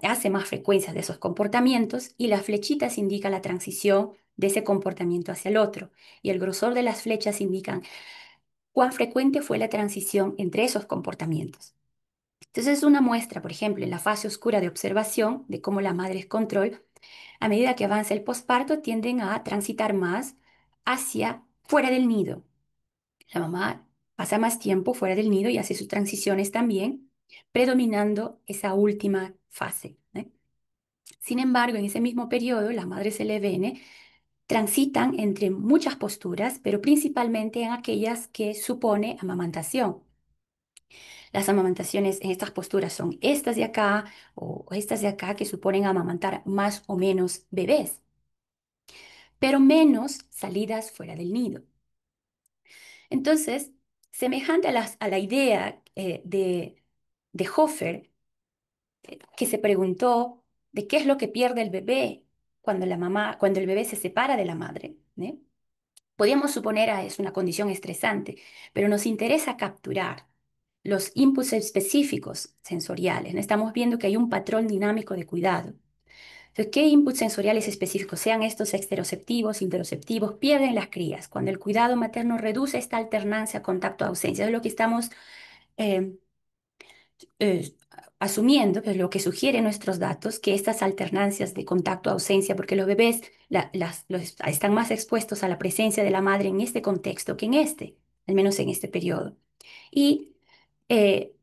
hace más frecuencias de esos comportamientos y las flechitas indican la transición de ese comportamiento hacia el otro. Y el grosor de las flechas indican cuán frecuente fue la transición entre esos comportamientos. Entonces es una muestra, por ejemplo, en la fase oscura de observación de cómo la madre es control, a medida que avanza el posparto, tienden a transitar más hacia fuera del nido. La mamá pasa más tiempo fuera del nido y hace sus transiciones también, predominando esa última fase, ¿eh? Sin embargo, en ese mismo periodo, las madres LVN transitan entre muchas posturas, pero principalmente en aquellas que supone amamantación. Las amamantaciones en estas posturas son estas de acá o estas de acá que suponen amamantar más o menos bebés, pero menos salidas fuera del nido. Entonces, semejante a la idea de Hofer, que se preguntó de qué es lo que pierde el bebé cuando el bebé se separa de la madre, ¿eh? Podríamos suponer que es una condición estresante, pero nos interesa capturar los inputs específicos sensoriales, ¿no? Estamos viendo que hay un patrón dinámico de cuidado. Entonces, ¿qué inputs sensoriales específicos, sean estos exteroceptivos, interoceptivos, pierden las crías cuando el cuidado materno reduce esta alternancia contacto-ausencia? Es lo que estamos eh, eh, asumiendo, pues lo que sugieren nuestros datos, que estas alternancias de contacto-ausencia, porque los bebés están más expuestos a la presencia de la madre en este contexto que en este, al menos en este periodo. Y eh,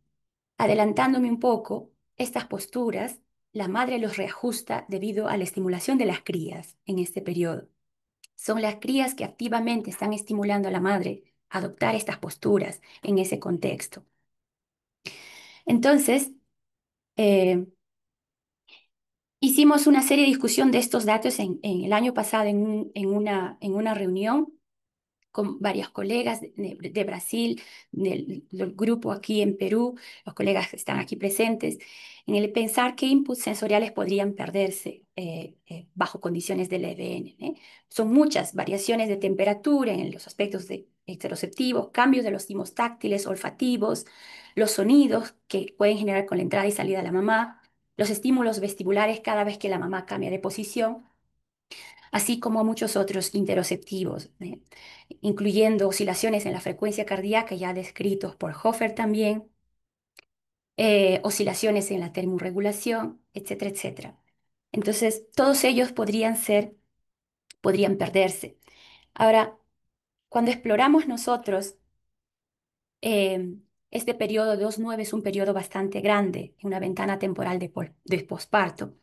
adelantándome un poco, estas posturas, la madre los reajusta debido a la estimulación de las crías en este periodo. Son las crías que activamente están estimulando a la madre a adoptar estas posturas en ese contexto. Entonces, eh, hicimos una serie de discusión de estos datos en el año pasado en una reunión con varios colegas de Brasil, del grupo aquí en Perú, los colegas que están aquí presentes, en el pensar qué inputs sensoriales podrían perderse bajo condiciones del EBN, ¿eh? Son muchas variaciones de temperatura en los aspectos de exteroceptivos, cambios de los timos táctiles, olfativos, los sonidos que pueden generar con la entrada y salida de la mamá, los estímulos vestibulares cada vez que la mamá cambia de posición, así como muchos otros interoceptivos, incluyendo oscilaciones en la frecuencia cardíaca ya descritos por Hofer también, oscilaciones en la termorregulación, etcétera, etcétera. Entonces, todos ellos podrían perderse. Ahora, cuando exploramos nosotros eh, este periodo de 2,9 es un periodo bastante grande, una ventana temporal de posparto,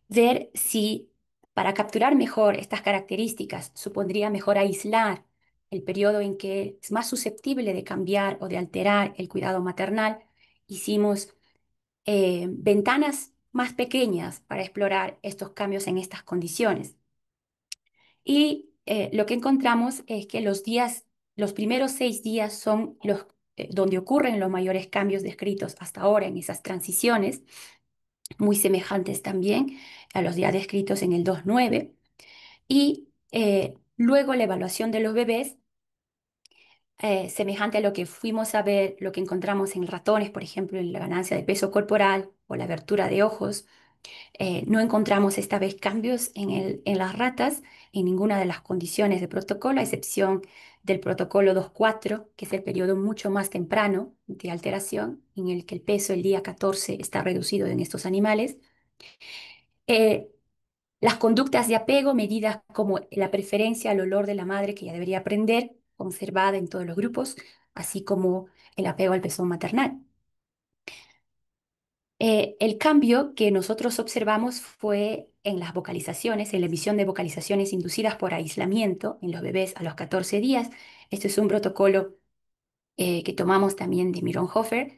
ver si para capturar mejor estas características supondría mejor aislar el periodo en que es más susceptible de cambiar o de alterar el cuidado maternal. Hicimos ventanas más pequeñas para explorar estos cambios en estas condiciones. Y lo que encontramos es que los primeros 6 días son donde ocurren los mayores cambios descritos hasta ahora en esas transiciones, muy semejantes también a los ya descritos en el 2.9. Y luego la evaluación de los bebés, semejante a lo que fuimos a ver, lo que encontramos en ratones, por ejemplo, en la ganancia de peso corporal o la abertura de ojos. No encontramos esta vez cambios en las ratas en ninguna de las condiciones de protocolo, a excepción del protocolo 2.4, que es el periodo mucho más temprano de alteración, en el que el peso el día 14 está reducido en estos animales. Eh, las conductas de apego, medidas como la preferencia al olor de la madre, que ya debería aprender, conservada en todos los grupos, así como el apego al pezón maternal. El cambio que nosotros observamos fue en las vocalizaciones, en la emisión de vocalizaciones inducidas por aislamiento en los bebés a los 14 días. Este es un protocolo que tomamos también de Mironhofer,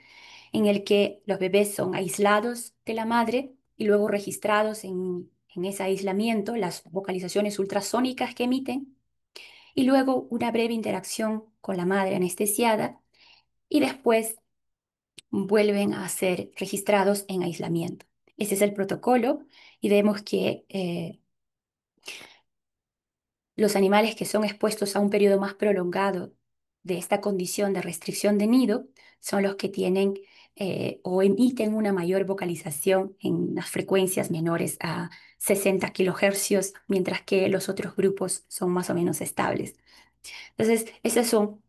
en el que los bebés son aislados de la madre y luego registrados en ese aislamiento las vocalizaciones ultrasónicas que emiten y luego una breve interacción con la madre anestesiada y después vuelven a ser registrados en aislamiento. Ese es el protocolo y vemos que los animales que son expuestos a un periodo más prolongado de esta condición de restricción de nido son los que tienen o emiten una mayor vocalización en las frecuencias menores a 60 kilohercios, mientras que los otros grupos son más o menos estables. Entonces, esas son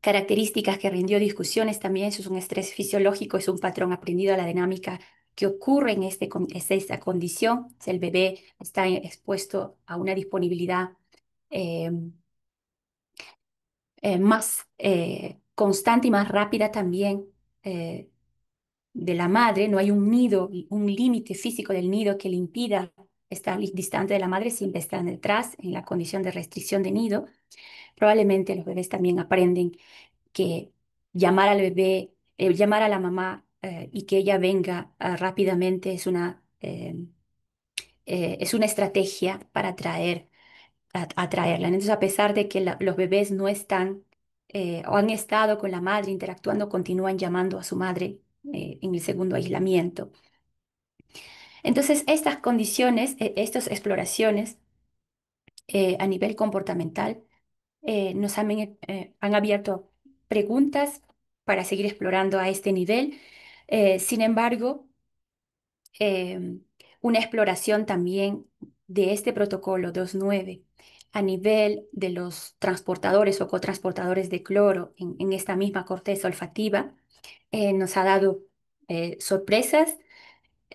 características que rindió discusiones también. Eso es un estrés fisiológico, es un patrón aprendido a la dinámica que ocurre en es esta condición. Si el bebé está expuesto a una disponibilidad eh, más constante y más rápida también eh, de la madre, no hay un nido, un límite físico del nido que le impida estar distante de la madre, siempre están detrás en la condición de restricción de nido. Probablemente los bebés también aprenden que llamar al bebé, llamar a la mamá y que ella venga rápidamente es una estrategia para atraerla. Entonces, a pesar de que los bebés no están o han estado con la madre interactuando, continúan llamando a su madre en el segundo aislamiento. Entonces, estas condiciones, estas exploraciones a nivel comportamental, nos han abierto preguntas para seguir explorando a este nivel. Sin embargo, eh, una exploración también de este protocolo 2.9 a nivel de los transportadores o cotransportadores de cloro en esta misma corteza olfativa nos ha dado sorpresas.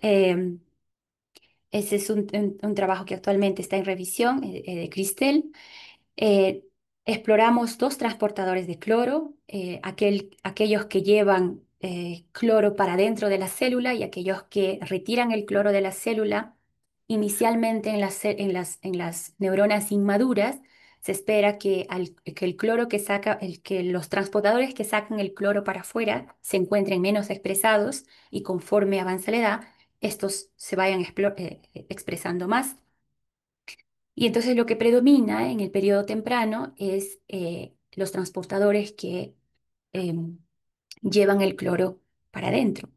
Eh, Ese es un trabajo que actualmente está en revisión de Cristel. Eh, Exploramos dos transportadores de cloro, aquellos que llevan cloro para dentro de la célula y aquellos que retiran el cloro de la célula. Inicialmente en las neuronas inmaduras se espera que el cloro que los transportadores que sacan el cloro para afuera se encuentren menos expresados y conforme avanza la edad, estos se vayan expresando más. Y entonces lo que predomina en el periodo temprano es los transportadores que em, llevan el cloro para adentro.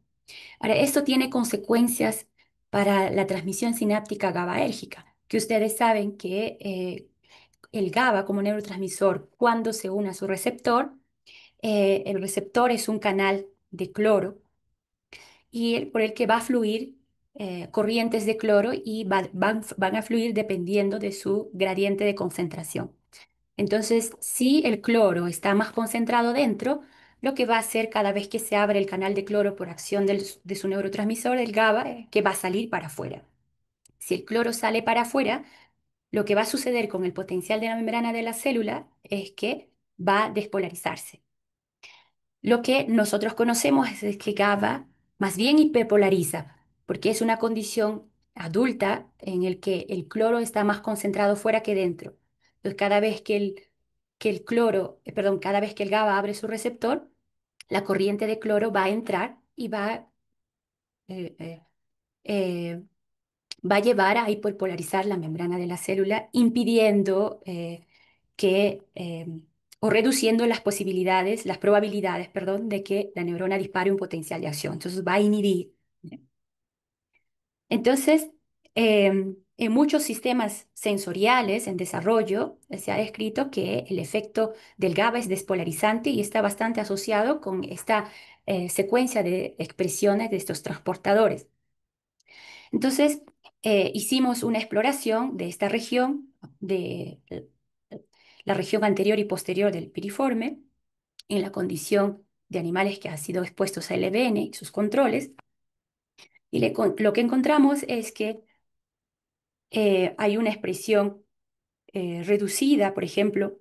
Ahora, esto tiene consecuencias para la transmisión sináptica GABAérgica, que ustedes saben que el GABA como neurotransmisor, cuando se une a su receptor, el receptor es un canal de cloro y por el que va a fluir corrientes de cloro y van a fluir dependiendo de su gradiente de concentración. Entonces, si el cloro está más concentrado dentro, lo que va a hacer cada vez que se abre el canal de cloro por acción de su neurotransmisor, el GABA, que va a salir para afuera. Si el cloro sale para afuera, lo que va a suceder con el potencial de la membrana de la célula es que va a despolarizarse. Lo que nosotros conocemos es que GABA más bien hiperpolariza, porque es una condición adulta en el que el cloro está más concentrado fuera que dentro. Entonces, que el cloro, perdón, cada vez que el GABA abre su receptor, la corriente de cloro va a entrar y eh, eh, eh, va a llevar a hiperpolarizar la membrana de la célula, impidiendo que o reduciendo las posibilidades, las probabilidades, perdón, de que la neurona dispare un potencial de acción. Entonces va a inhibir. Entonces, en muchos sistemas sensoriales en desarrollo se ha descrito que el efecto del GABA es despolarizante y está bastante asociado con esta secuencia de expresiones de estos transportadores. Entonces, hicimos una exploración de esta región, de la región anterior y posterior del piriforme, en la condición de animales que han sido expuestos a LBN y sus controles. Y lo que encontramos es que hay una expresión reducida, por ejemplo,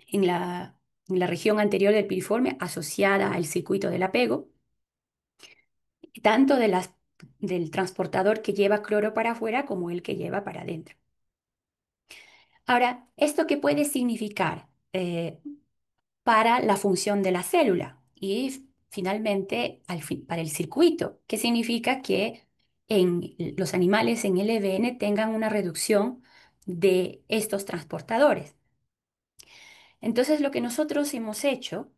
en la región anterior del piriforme asociada al circuito del apego, tanto del transportador que lleva cloro para afuera como el que lleva para adentro. Ahora, ¿esto qué puede significar para la función de la célula? Y finalmente, para el circuito, ¿qué significa que en los animales en LVN tengan una reducción de estos transportadores? Entonces, lo que nosotros hemos hecho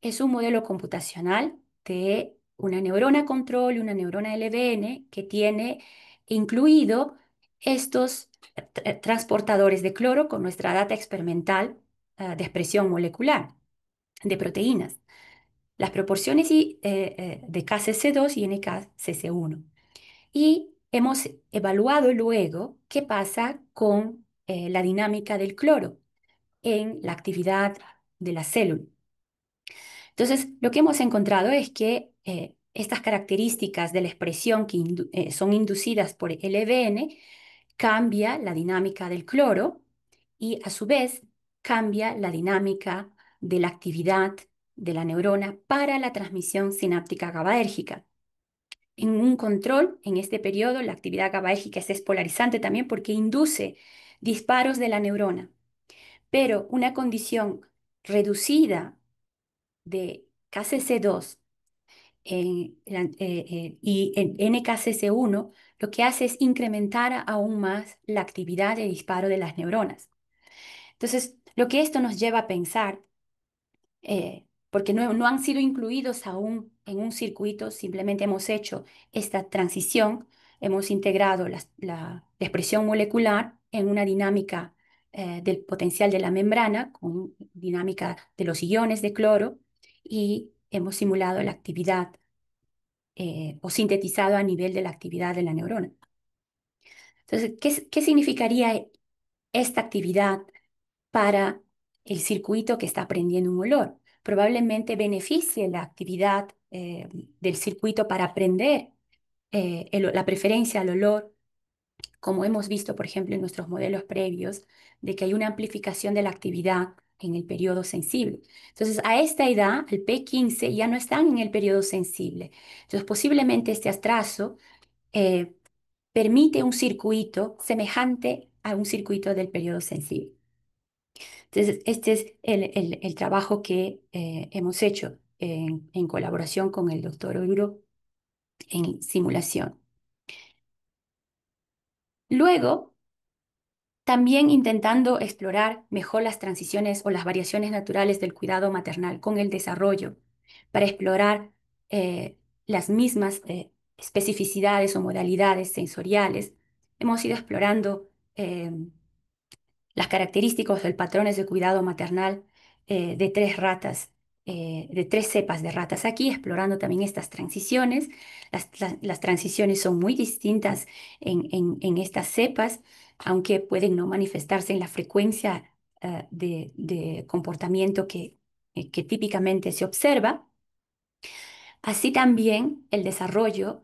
es un modelo computacional de una neurona control y una neurona LVN que tiene incluido estos transportadores de cloro con nuestra data experimental de expresión molecular de proteínas, las proporciones de KCC2 y NKCC1. Y hemos evaluado luego qué pasa con la dinámica del cloro en la actividad de la célula. Entonces, lo que hemos encontrado es que estas características de la expresión que son inducidas por el EBN cambia la dinámica del cloro y a su vez cambia la dinámica de la actividad de la neurona para la transmisión sináptica GABAérgica. En un control, en este periodo, la actividad GABAérgica es despolarizante también porque induce disparos de la neurona, pero una condición reducida de KCC2 y en NKCC1 lo que hace es incrementar aún más la actividad de disparo de las neuronas. Entonces, lo que esto nos lleva a pensar, porque no han sido incluidos aún en un circuito, simplemente hemos hecho esta transición, hemos integrado la expresión molecular en una dinámica del potencial de la membrana, con dinámica de los iones de cloro, y hemos simulado la actividad o sintetizado a nivel de la actividad de la neurona. Entonces, ¿qué significaría esta actividad para el circuito que está aprendiendo un olor? Probablemente beneficie la actividad del circuito para aprender la preferencia al olor, como hemos visto, por ejemplo, en nuestros modelos previos, de que hay una amplificación de la actividad en el periodo sensible. Entonces, a esta edad, el P15 ya no están en el periodo sensible. Entonces, posiblemente este atraso eh, permite un circuito semejante a un circuito del periodo sensible. Entonces, este es el trabajo que hemos hecho en colaboración con el doctor Euro en simulación. Luego, también intentando explorar mejor las transiciones o las variaciones naturales del cuidado maternal con el desarrollo, para explorar las mismas especificidades o modalidades sensoriales, hemos ido explorando las características del patrones de cuidado maternal de tres ratas, de tres cepas de ratas aquí, explorando también estas transiciones. Las transiciones son muy distintas en estas cepas, aunque pueden no manifestarse en la frecuencia de comportamiento que típicamente se observa. Así también el desarrollo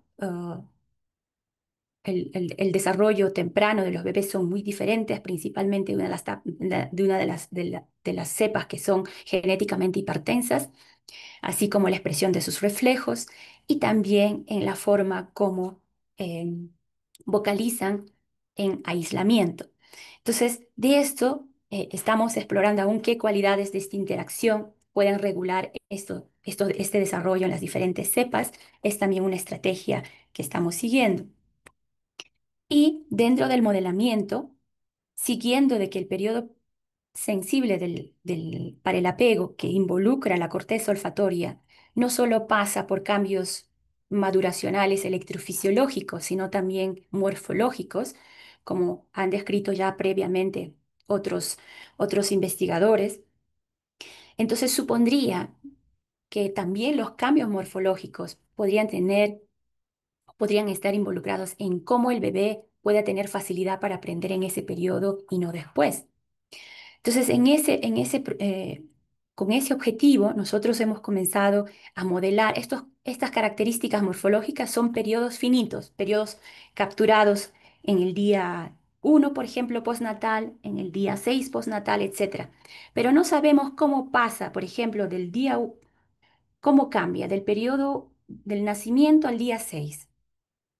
el desarrollo temprano de los bebés son muy diferentes, principalmente de una de de las cepas que son genéticamente hipertensas, así como la expresión de sus reflejos y también en la forma como eh, vocalizan en aislamiento. Entonces, de esto estamos explorando aún qué cualidades de esta interacción pueden regular este desarrollo en las diferentes cepas. Es también una estrategia que estamos siguiendo. Y dentro del modelamiento, siguiendo de que el periodo sensible para el apego que involucra la corteza olfatoria no solo pasa por cambios maduracionales electrofisiológicos, sino también morfológicos, como han descrito ya previamente otros, otros investigadores. Entonces supondría que también los cambios morfológicos podrían estar involucrados en cómo el bebé pueda tener facilidad para aprender en ese periodo y no después. Entonces, con ese objetivo, nosotros hemos comenzado a modelar estas características morfológicas, son periodos finitos, periodos capturados en el día 1, por ejemplo, postnatal, en el día 6 postnatal, etcétera. Pero no sabemos cómo pasa, por ejemplo, cómo cambia del periodo del nacimiento al día 6.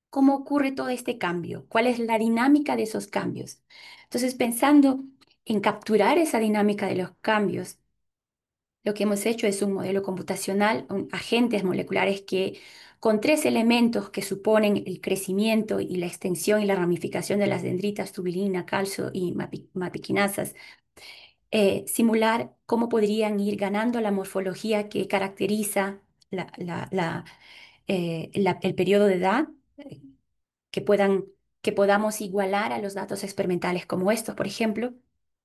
¿Cómo ocurre todo este cambio? ¿Cuál es la dinámica de esos cambios? Entonces, pensando en capturar esa dinámica de los cambios, lo que hemos hecho es un modelo computacional, agentes moleculares que con tres elementos que suponen el crecimiento y la extensión y la ramificación de las dendritas, tubulina, calcio y mapiquinasas, simular cómo podrían ir ganando la morfología que caracteriza el periodo de edad, eh, que puedan, que podamos igualar a los datos experimentales como estos, por ejemplo,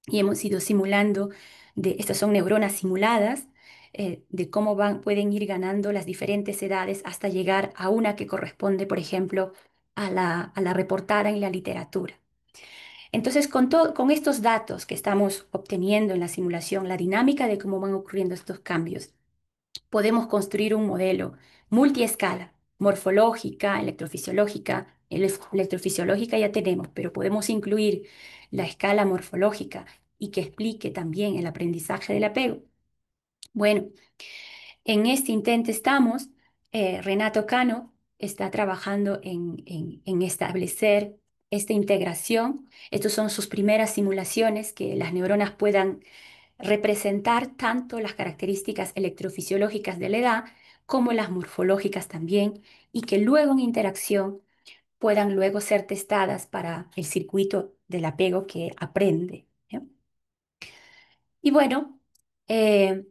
y hemos ido simulando, estas son neuronas simuladas, de cómo pueden ir ganando las diferentes edades hasta llegar a una que corresponde, por ejemplo, a la reportada en la literatura. Entonces, con estos datos que estamos obteniendo en la simulación, la dinámica de cómo van ocurriendo estos cambios, podemos construir un modelo multiescala, morfológica, electrofisiológica. Electrofisiológica ya tenemos, pero podemos incluir la escala morfológica y que explique también el aprendizaje del apego. Bueno, en este intento estamos. Renato Cano está trabajando en establecer esta integración. Estas son sus primeras simulaciones, que las neuronas puedan representar tanto las características electrofisiológicas de la edad como las morfológicas también, y que luego en interacción puedan luego ser testadas para el circuito del apego que aprende. ¿Ya? Y bueno, eh,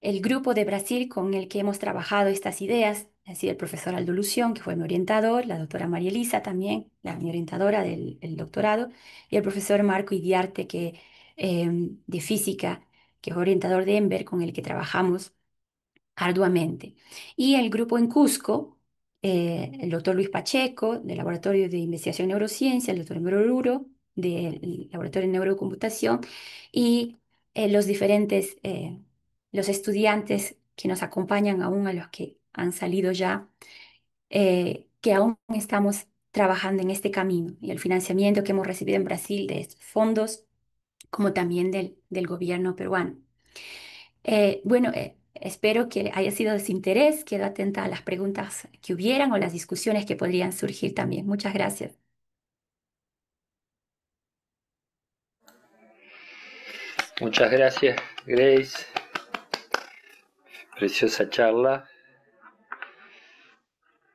el grupo de Brasil con el que hemos trabajado estas ideas ha sido el profesor Aldo Lución, que fue mi orientador, la doctora María Elisa también, mi orientadora del doctorado, y el profesor Marco Idiarte, de física, que fue orientador de EMBER, con el que trabajamos arduamente. Y el grupo en Cusco, el doctor Luis Pacheco, del Laboratorio de Investigación en Neurociencia, el doctor Oruro, del Laboratorio de Neurocomputación, y los diferentes, los estudiantes que nos acompañan aún, a los que han salido ya, que aún estamos trabajando en este camino, y el financiamiento que hemos recibido en Brasil de estos fondos, como también del gobierno peruano. Bueno, espero que haya sido de su interés. Quedo atenta a las preguntas que hubieran o las discusiones que podrían surgir también. Muchas gracias. Muchas gracias, Grace. Preciosa charla.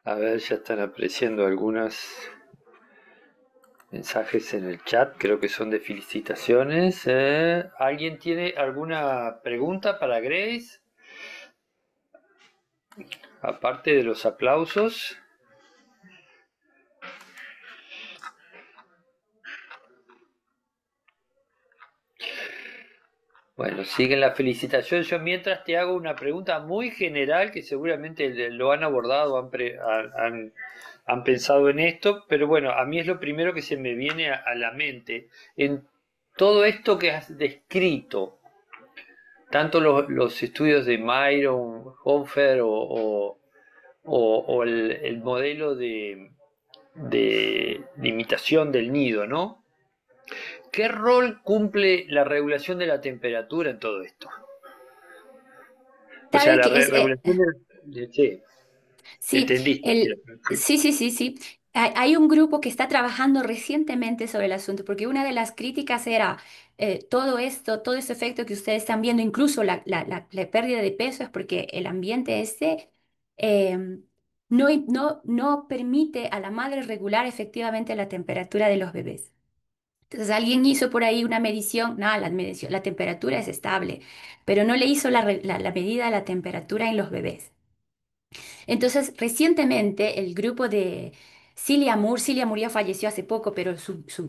A ver, ya están apareciendo algunos mensajes en el chat, creo que son de felicitaciones. ¿Alguien tiene alguna pregunta para Grace? Aparte de los aplausos. Bueno, siguen las felicitaciones. Yo mientras te hago una pregunta muy general que seguramente lo han abordado, han pensado en esto, pero bueno, a mí es lo primero que se me viene a la mente. En todo esto que has descrito, tanto los estudios de Myron, Hofer o el modelo de imitación del nido, ¿no? ¿Qué rol cumple la regulación de la temperatura en todo esto? O sea, Sabe la que regulación sí, sí, entendiste. Sí. sí, sí, sí, sí. Hay un grupo que está trabajando recientemente sobre el asunto, porque una de las críticas era todo esto, todo ese efecto que ustedes están viendo, incluso la pérdida de peso, es porque el ambiente eh, no permite a la madre regular efectivamente la temperatura de los bebés. Entonces alguien hizo por ahí una medición, no, la temperatura es estable, pero no le hizo la medida de la temperatura en los bebés. Entonces, recientemente el grupo de Cilia Moore ya falleció hace poco, pero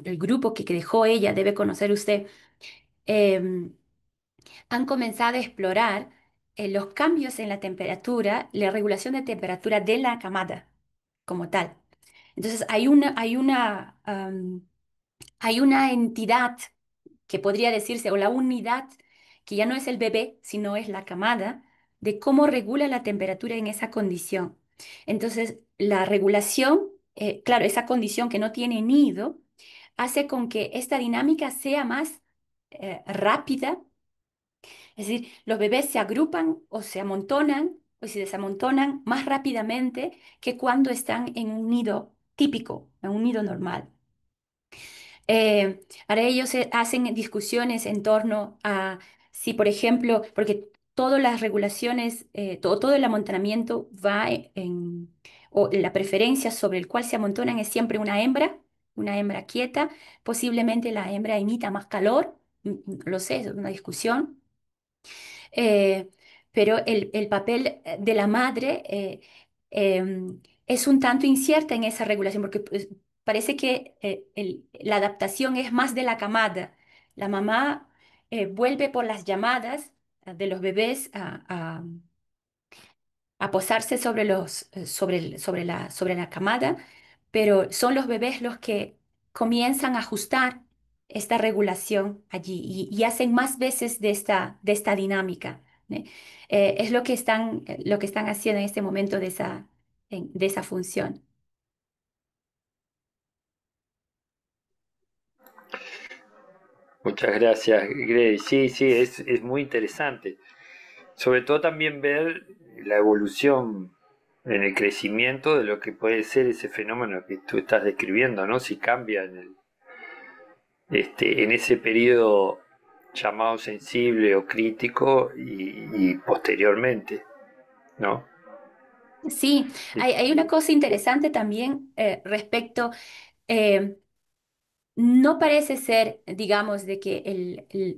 el grupo que dejó ella, debe conocer usted, em, han comenzado a explorar los cambios en la temperatura, la regulación de temperatura de la camada como tal. Entonces, hay una entidad que podría decirse, o la unidad, que ya no es el bebé, sino es la camada, de cómo regula la temperatura en esa condición. Entonces, la regulación, claro, esa condición que no tiene nido, hace con que esta dinámica sea más rápida, es decir, los bebés se agrupan o se amontonan o se desamontonan más rápidamente que cuando están en un nido típico, en un nido normal. Ahora ellos hacen discusiones en torno a si, por ejemplo, porque todas las regulaciones, todo el amontonamiento va o la preferencia sobre el cual se amontonan es siempre una hembra quieta, posiblemente la hembra emita más calor, lo sé, es una discusión. Eh, pero el papel de la madre es un tanto incierta en esa regulación, porque pues, parece que la adaptación es más de la camada. La mamá vuelve por las llamadas de los bebés a posarse sobre sobre la camada, pero son los bebés los que comienzan a ajustar esta regulación allí y hacen más veces de esta dinámica. ¿Eh? Es lo que están haciendo en este momento de esa función. Muchas gracias, Grey. Sí, sí, es muy interesante. Sobre todo también ver la evolución en el crecimiento de lo que puede ser ese fenómeno que tú estás describiendo, ¿no? Si cambia en ese periodo llamado sensible o crítico y posteriormente, ¿no? Sí, Eh, hay una cosa interesante también respecto. eh, No parece ser, digamos, de que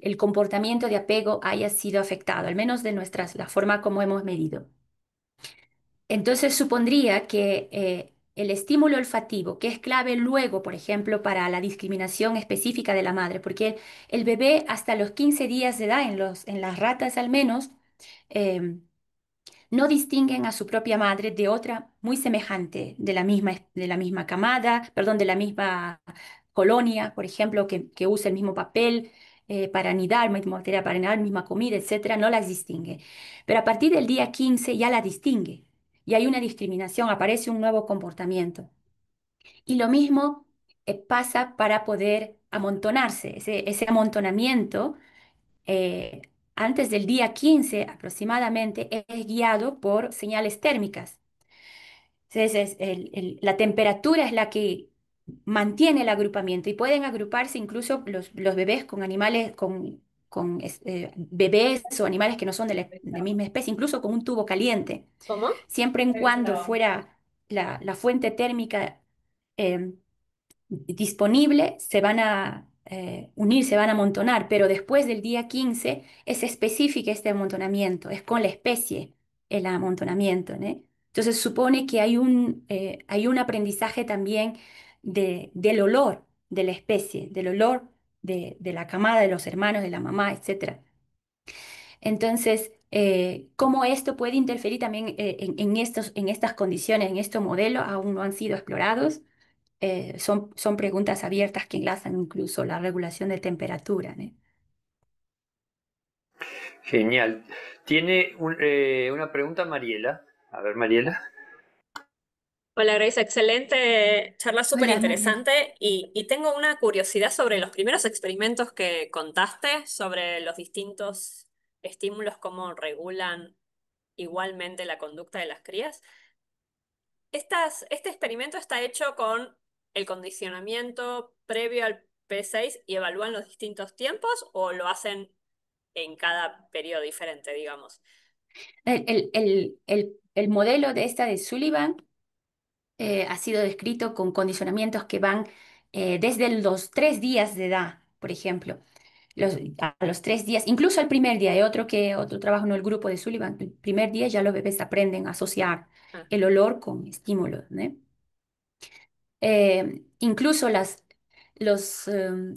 el comportamiento de apego haya sido afectado, al menos de la forma como hemos medido. Entonces supondría que el estímulo olfativo, que es clave luego, por ejemplo, para la discriminación específica de la madre, porque el bebé hasta los 15 días de edad, en las ratas al menos, em, no distinguen a su propia madre de otra muy semejante, de la misma camada, perdón, de la misma colonia, por ejemplo, que usa el mismo papel para anidar, mismo material para anidar, misma comida, etcétera, no las distingue. Pero a partir del día 15 ya la distingue y hay una discriminación, aparece un nuevo comportamiento. Y lo mismo pasa para poder amontonarse, ese amontonamiento eh, antes del día 15 aproximadamente es guiado por señales térmicas. Entonces, la temperatura es la que mantiene el agrupamiento y pueden agruparse incluso los bebés con animales, bebés o animales que no son de la misma especie, incluso con un tubo caliente, ¿Cómo? siempre en cuando fuera la fuente térmica em, disponible, se van a unir, se van a amontonar, pero después del día 15 es específico este amontonamiento, es con la especie el amontonamiento, ¿no? Entonces supone que hay un aprendizaje también del olor de la especie, del olor de la camada, de los hermanos, de la mamá, etcétera. Entonces, cómo esto puede interferir también en estas condiciones, en estos modelos, aún no han sido explorados. Son preguntas abiertas que enlazan incluso la regulación de temperatura, ¿no? Genial. Tiene una pregunta Mariela. A ver, Mariela. Hola Grace, excelente charla, súper Hola, María. interesante y tengo una curiosidad sobre los primeros experimentos que contaste, sobre los distintos estímulos, cómo regulan igualmente la conducta de las crías. ¿Este experimento está hecho con el condicionamiento previo al P6 y evalúan los distintos tiempos o lo hacen en cada periodo diferente, digamos? El modelo de esta de Sullivan ha sido descrito con condicionamientos que van desde los 3 días de edad, por ejemplo. A los 3 días, incluso al primer día, hay otro trabajo en el grupo de Sullivan, el primer día ya los bebés aprenden a asociar Ah, el olor con estímulos, ¿no? Incluso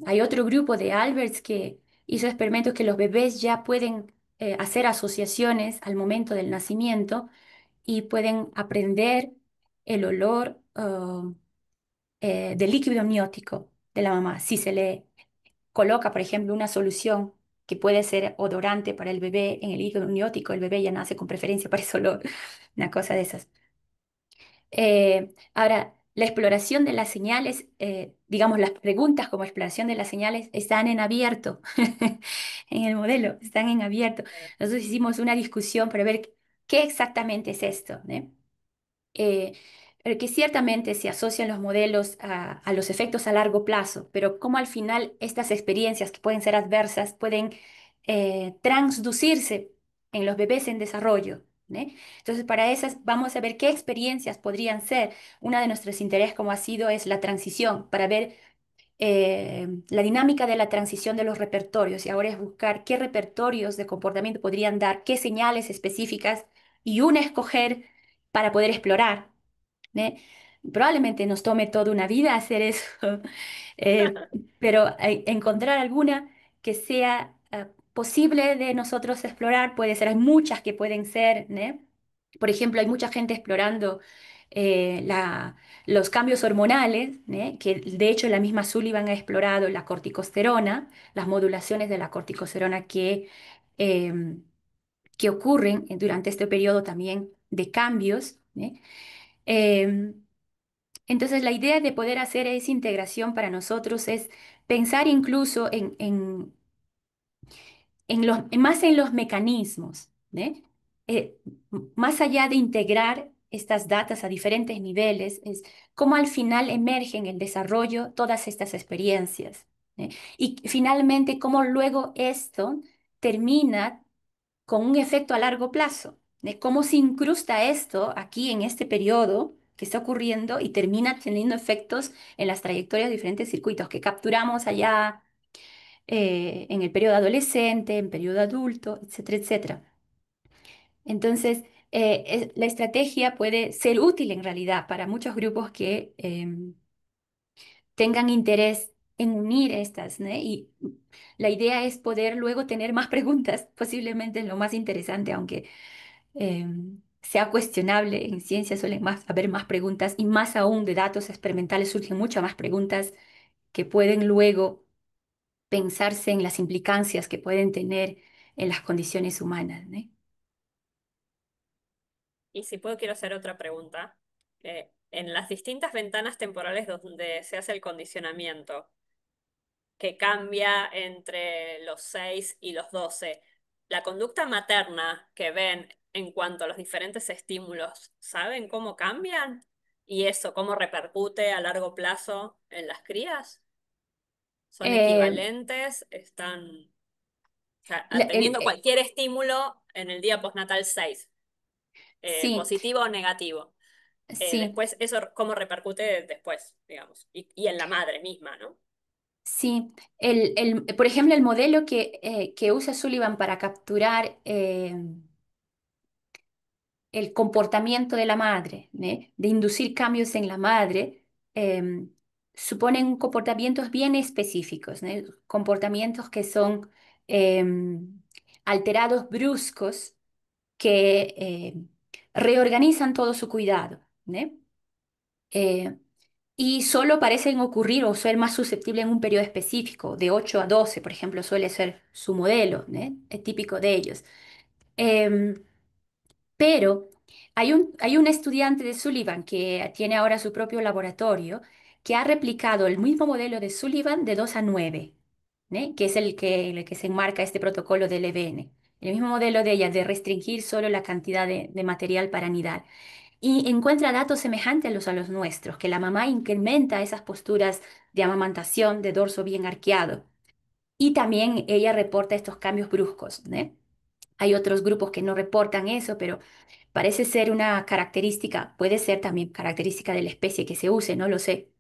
hay otro grupo de Alberts que hizo experimentos que los bebés ya pueden hacer asociaciones al momento del nacimiento y pueden aprender el olor del líquido amniótico de la mamá. Si se le coloca, por ejemplo, una solución que puede ser odorante para el bebé en el líquido amniótico, el bebé ya nace con preferencia para ese olor, una cosa de esas. Ahora, la exploración de las señales, digamos, las preguntas como exploración de las señales están en abierto en el modelo, están en abierto. Nosotros hicimos una discusión para ver qué exactamente es esto, ¿no? eh, pero que ciertamente se asocian los modelos a los efectos a largo plazo, pero cómo al final estas experiencias que pueden ser adversas pueden transducirse en los bebés en desarrollo, ¿no? Entonces, para esas vamos a ver qué experiencias podrían ser. Una de nuestros intereses, como ha sido, es la transición, para ver la dinámica de la transición de los repertorios. Y ahora es buscar qué repertorios de comportamiento podrían dar, qué señales específicas y una escoger para poder explorar, ¿né? Probablemente nos tome toda una vida hacer eso, eh, pero encontrar alguna que sea posible de nosotros explorar puede ser, hay muchas que pueden ser, ¿né? Por ejemplo, hay mucha gente explorando los cambios hormonales, ¿né? Que de hecho la misma Sullivan ha explorado la corticosterona, las modulaciones de la corticosterona em, que ocurren durante este periodo también de cambios, ¿né? Em, entonces, la idea de poder hacer esa integración para nosotros es pensar incluso más en los mecanismos, ¿no? Más allá de integrar estas datas a diferentes niveles, es cómo al final emergen en el desarrollo todas estas experiencias, ¿no? Y finalmente cómo luego esto termina con un efecto a largo plazo, de cómo se incrusta esto aquí en este periodo que está ocurriendo y termina teniendo efectos en las trayectorias de diferentes circuitos que capturamos allá en el periodo adolescente, en periodo adulto, etcétera, etcétera. Entonces, la estrategia puede ser útil en realidad para muchos grupos que tengan interés en unir estas, ¿no? Y la idea es poder luego tener más preguntas, posiblemente es lo más interesante, aunque sea cuestionable. En ciencia suelen haber más preguntas y más aún de datos experimentales surgen muchas más preguntas que pueden luego pensarse en las implicancias que pueden tener en las condiciones humanas, ¿no? y si puedo, quiero hacer otra pregunta. En las distintas ventanas temporales donde se hace el condicionamiento, que cambia entre los 6 y los 12, la conducta materna que ven en cuanto a los diferentes estímulos, ¿saben cómo cambian? ¿Y eso cómo repercute a largo plazo en las crías? ¿Son Eh, equivalentes? ¿Están, o sea, la- el- teniendo cualquier estímulo en el día postnatal 6, sí, positivo o negativo? sí, Después, eso cómo repercute después, digamos, y en la madre misma, ¿no? sí. Por ejemplo, el modelo que usa Sullivan para capturar el comportamiento de la madre, ¿né? De inducir cambios en la madre, suponen comportamientos bien específicos, ¿né? Comportamientos que son alterados bruscos que reorganizan todo su cuidado, ¿né? Eh, y solo parecen ocurrir o ser más susceptibles en un periodo específico, de 8 a 12, por ejemplo, suele ser su modelo, ¿né? Es típico de ellos. Em, pero hay un estudiante de Sullivan que tiene ahora su propio laboratorio que ha replicado el mismo modelo de Sullivan de 2 a 9, ¿né? Que es el que se enmarca este protocolo del EBN. El mismo modelo de ella de restringir solo la cantidad de material para anidar. Y encuentra datos semejantes a los nuestros, que la mamá incrementa esas posturas de amamantación, de dorso bien arqueado. Y también ella reporta estos cambios bruscos, ¿né? Hay otros grupos que no reportan eso, pero parece ser una característica, puede ser también característica de la especie que se use, no lo sé.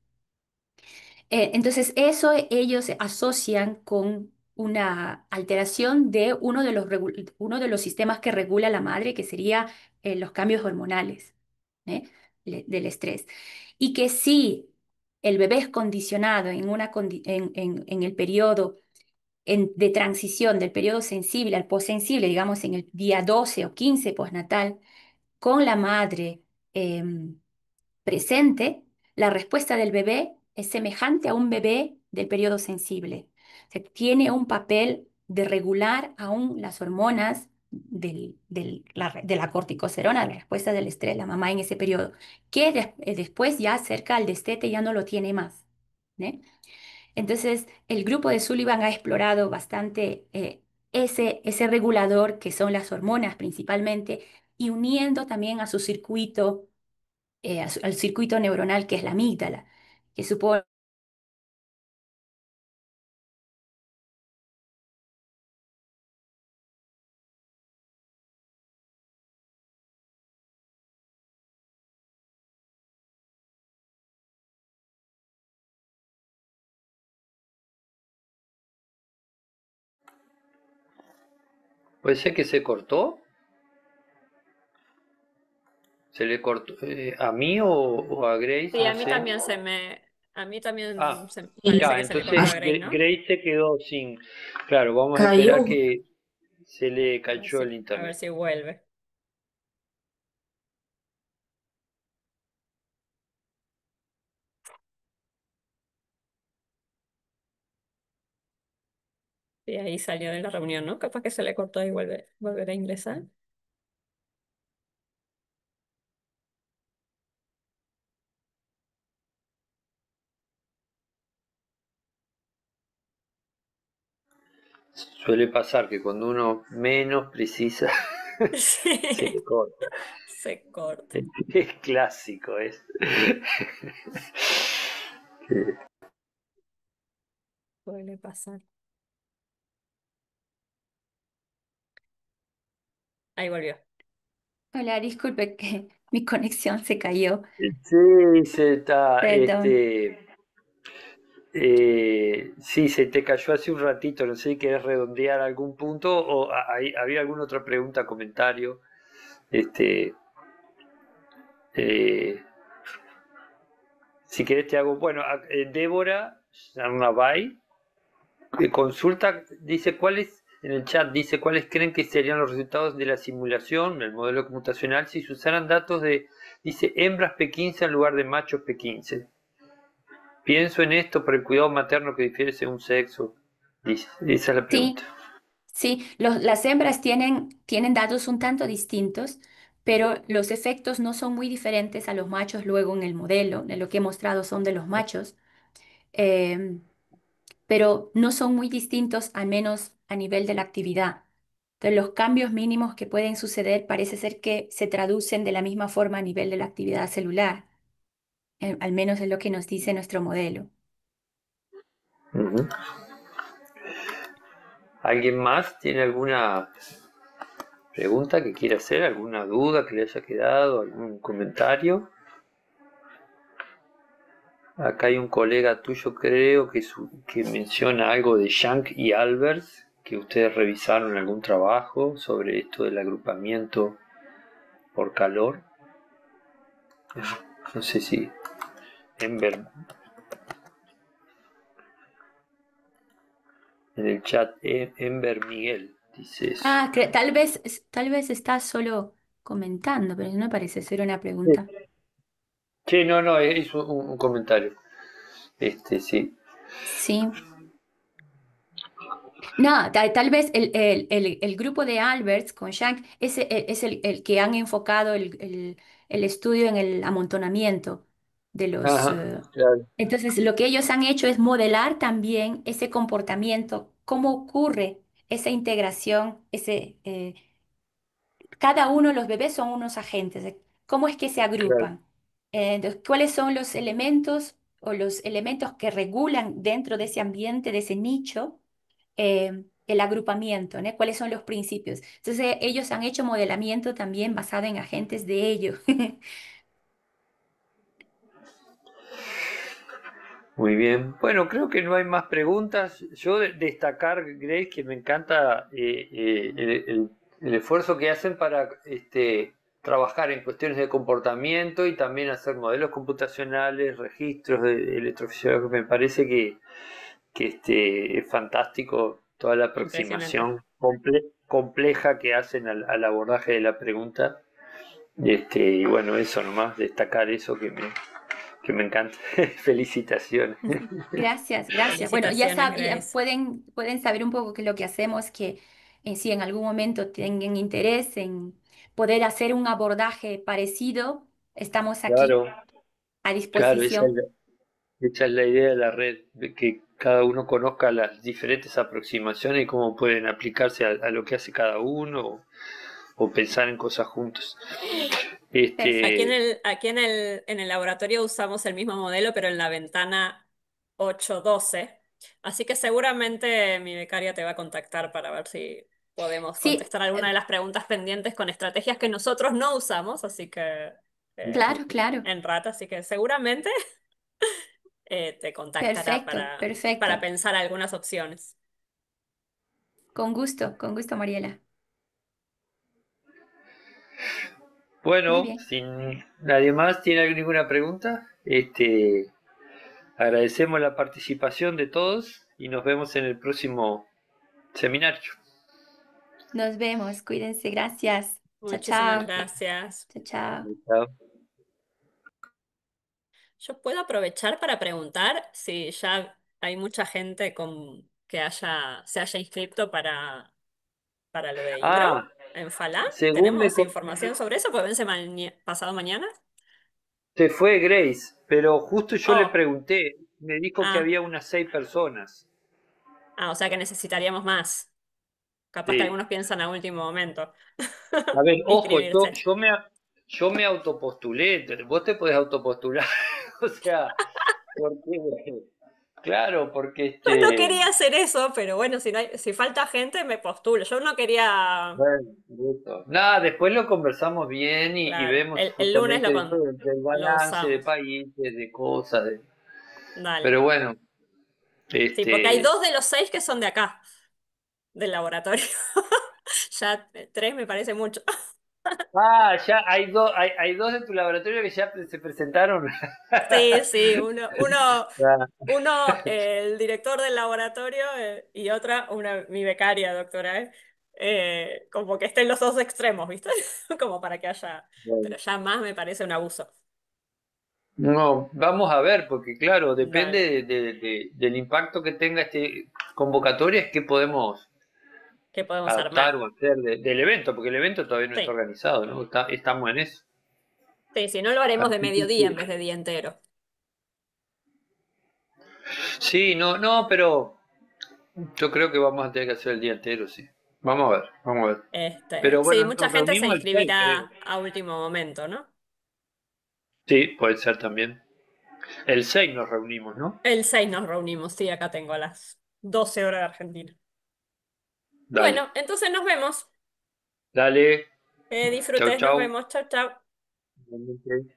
Entonces, eso ellos asocian con una alteración de uno de los sistemas que regula la madre, que sería los cambios hormonales, ¿eh? Del estrés. Y que si el bebé es condicionado en el periodo de transición del periodo sensible al postsensible, digamos en el día 12 o 15 postnatal, con la madre em, presente, la respuesta del bebé es semejante a un bebé del periodo sensible. O sea, tiene un papel de regular aún las hormonas de la corticosterona, la respuesta del estrés, la mamá en ese periodo, que después ya cerca al destete ya no lo tiene más. ¿Eh? Entonces, el grupo de Sullivan ha explorado bastante ese regulador que son las hormonas principalmente y uniendo también a su circuito al circuito neuronal que es la amígdala, que supone, Puede ser que se cortó, se le cortó a mí o a Grace, Sí, no a mí sé. también a mí Ah, también se parece ya, que se le cortó entonces a Grey, ¿no? Grace se quedó sin. Claro, vamos a esperar Cayó. que se le cayó el A ver internet. si vuelve. Y ahí salió de la reunión, ¿no? Capaz que se le cortó y volver a ingresar. Suele pasar que cuando uno menos precisa se le Sí, corta. se corta. Es clásico, es. Suele pasar. Ahí volvió. hola, disculpe que mi conexión se cayó, Sí, se está, perdón. sí, se te cayó hace un ratito, no sé si querés redondear algún punto o había alguna otra pregunta, comentario. Este, eh, si querés te hago, bueno, Débora Sarnabay consulta, dice cuáles, en el chat, dice cuáles creen que serían los resultados de la simulación, del modelo computacional, si se usaran datos de, dice, hembras P15 en lugar de machos P15. Pienso en esto por el cuidado materno que difiere según sexo. Dice, esa es la pregunta. Sí, sí, las hembras tienen datos un tanto distintos, pero los efectos no son muy diferentes a los machos luego en el modelo. De lo que he mostrado son de los machos. Em, pero no son muy distintos, al menos a nivel de la actividad. Entonces, los cambios mínimos que pueden suceder parece ser que se traducen de la misma forma a nivel de la actividad celular, al menos es lo que nos dice nuestro modelo. Ujú. ¿Alguien más tiene alguna pregunta que quiera hacer? ¿Alguna duda que le haya quedado? ¿Algún comentario? Acá hay un colega tuyo, creo, que menciona algo de Shank y Albert, que ustedes revisaron en algún trabajo sobre esto del agrupamiento por calor. No sé si Ember, en el chat, Ember Miguel dice eso. Ah, tal vez estás solo comentando, pero no parece ser una pregunta. Sí, sí, no, no, es un comentario. Sí. Sí. No, tal vez el grupo de Alberts con Shank es el que han enfocado el estudio en el amontonamiento de los... Ajá, claro, entonces, lo que ellos han hecho es modelar también ese comportamiento, cómo ocurre esa integración, cada uno de los bebés son unos agentes, cómo es que se claro. agrupan. Entonces, ¿cuáles son los elementos o los elementos que regulan dentro de ese ambiente, de ese nicho? El agrupamiento, ¿no? ¿Cuáles son los principios? Entonces, ellos han hecho modelamiento también basado en agentes de ellos. Muy bien. Bueno, creo que no hay más preguntas. Yo destacar, Grace, que me encanta el esfuerzo que hacen para trabajar en cuestiones de comportamiento y también hacer modelos computacionales, registros de electrofisiología. Me parece que es fantástico toda la Impresionante. aproximación compleja que hacen al abordaje de la pregunta. Y bueno, eso nomás, destacar eso que me encanta. Felicitaciones. Gracias, gracias. Bueno, Felicitaciones, ya Grace. pueden saber un poco qué es lo que hacemos, que si en algún momento tienen interés en poder hacer un abordaje parecido, estamos aquí Claro, a claro, disposición. esa es la idea de la red, de que cada uno conozca las diferentes aproximaciones y cómo pueden aplicarse a lo que hace cada uno o pensar en cosas juntos. Aquí Perfecto. en el laboratorio usamos el mismo modelo, pero en la ventana 812. Así que seguramente mi becaria te va a contactar para ver si podemos Sí, contestar alguna de las preguntas pendientes con estrategias que nosotros no usamos, así que claro, claro. en Rata, así que seguramente te contactará Perfecto, para perfecto. pensar algunas opciones. Con gusto, Mariela. Muy Bueno, bien. sin nadie más tiene ninguna pregunta, agradecemos la participación de todos y nos vemos en el próximo seminario. Nos vemos. Cuídense. Gracias. Chao, Muchísimas chao. gracias. Chao, chao. Chao. Yo puedo aprovechar para preguntar si ya hay mucha gente se haya inscrito para lo de Hidro Ah, en Falá. según me, ¿Tenemos información sobre eso? Pues vence pasado mañana. se fue Grace, pero justo yo le Oh, pregunté, me dijo que ah, había unas 6 personas. o sea que necesitaríamos más. Capaz que Sí. algunos piensan a último momento A ver, ojo, yo, inscribirse. yo me, yo me autopostulé, vos te podés autopostular, o sea, porque, claro, porque Yo no quería hacer eso, pero bueno, si falta gente, me postulo. Yo no quería. bueno, listo. Nada, después lo conversamos bien y Claro, vemos el lunes justamente eso del lo balance de usamos. países, de cosas, Dale. pero bueno, Sí, porque hay este, 2 de los 6 que son de acá, del laboratorio. Ya 3 me parece mucho. ya hay dos de tu laboratorio que ya se presentaron. Sí, sí, Ya, el director del laboratorio y mi becaria, doctora, como que estén los dos extremos, ¿viste? Como para que haya, bueno. pero ya más me parece un abuso. No, vamos a ver, porque claro, depende Dale, del impacto que tenga este convocatoria, es que podemos ¿qué podemos adaptar armar? o hacer del evento, porque el evento todavía no está Sí, organizado, ¿no? Estamos en eso. sí, si no lo haremos de Así mediodía en que- vez de día entero. sí, no, no, pero yo creo que vamos a tener que hacer el día entero, sí. Vamos a ver. Pero Sí, bueno, mucha nos gente se reunimos el 6, creo. inscribirá a último momento, ¿no? Sí, puede ser también. El 6 nos reunimos, ¿no? El 6 nos reunimos, sí, acá tengo a las 12 horas de Argentina. Dale, Bueno, entonces nos vemos. dale. Chau, Disfrutes, nos chau. vemos. Chau, chau. Igualmente.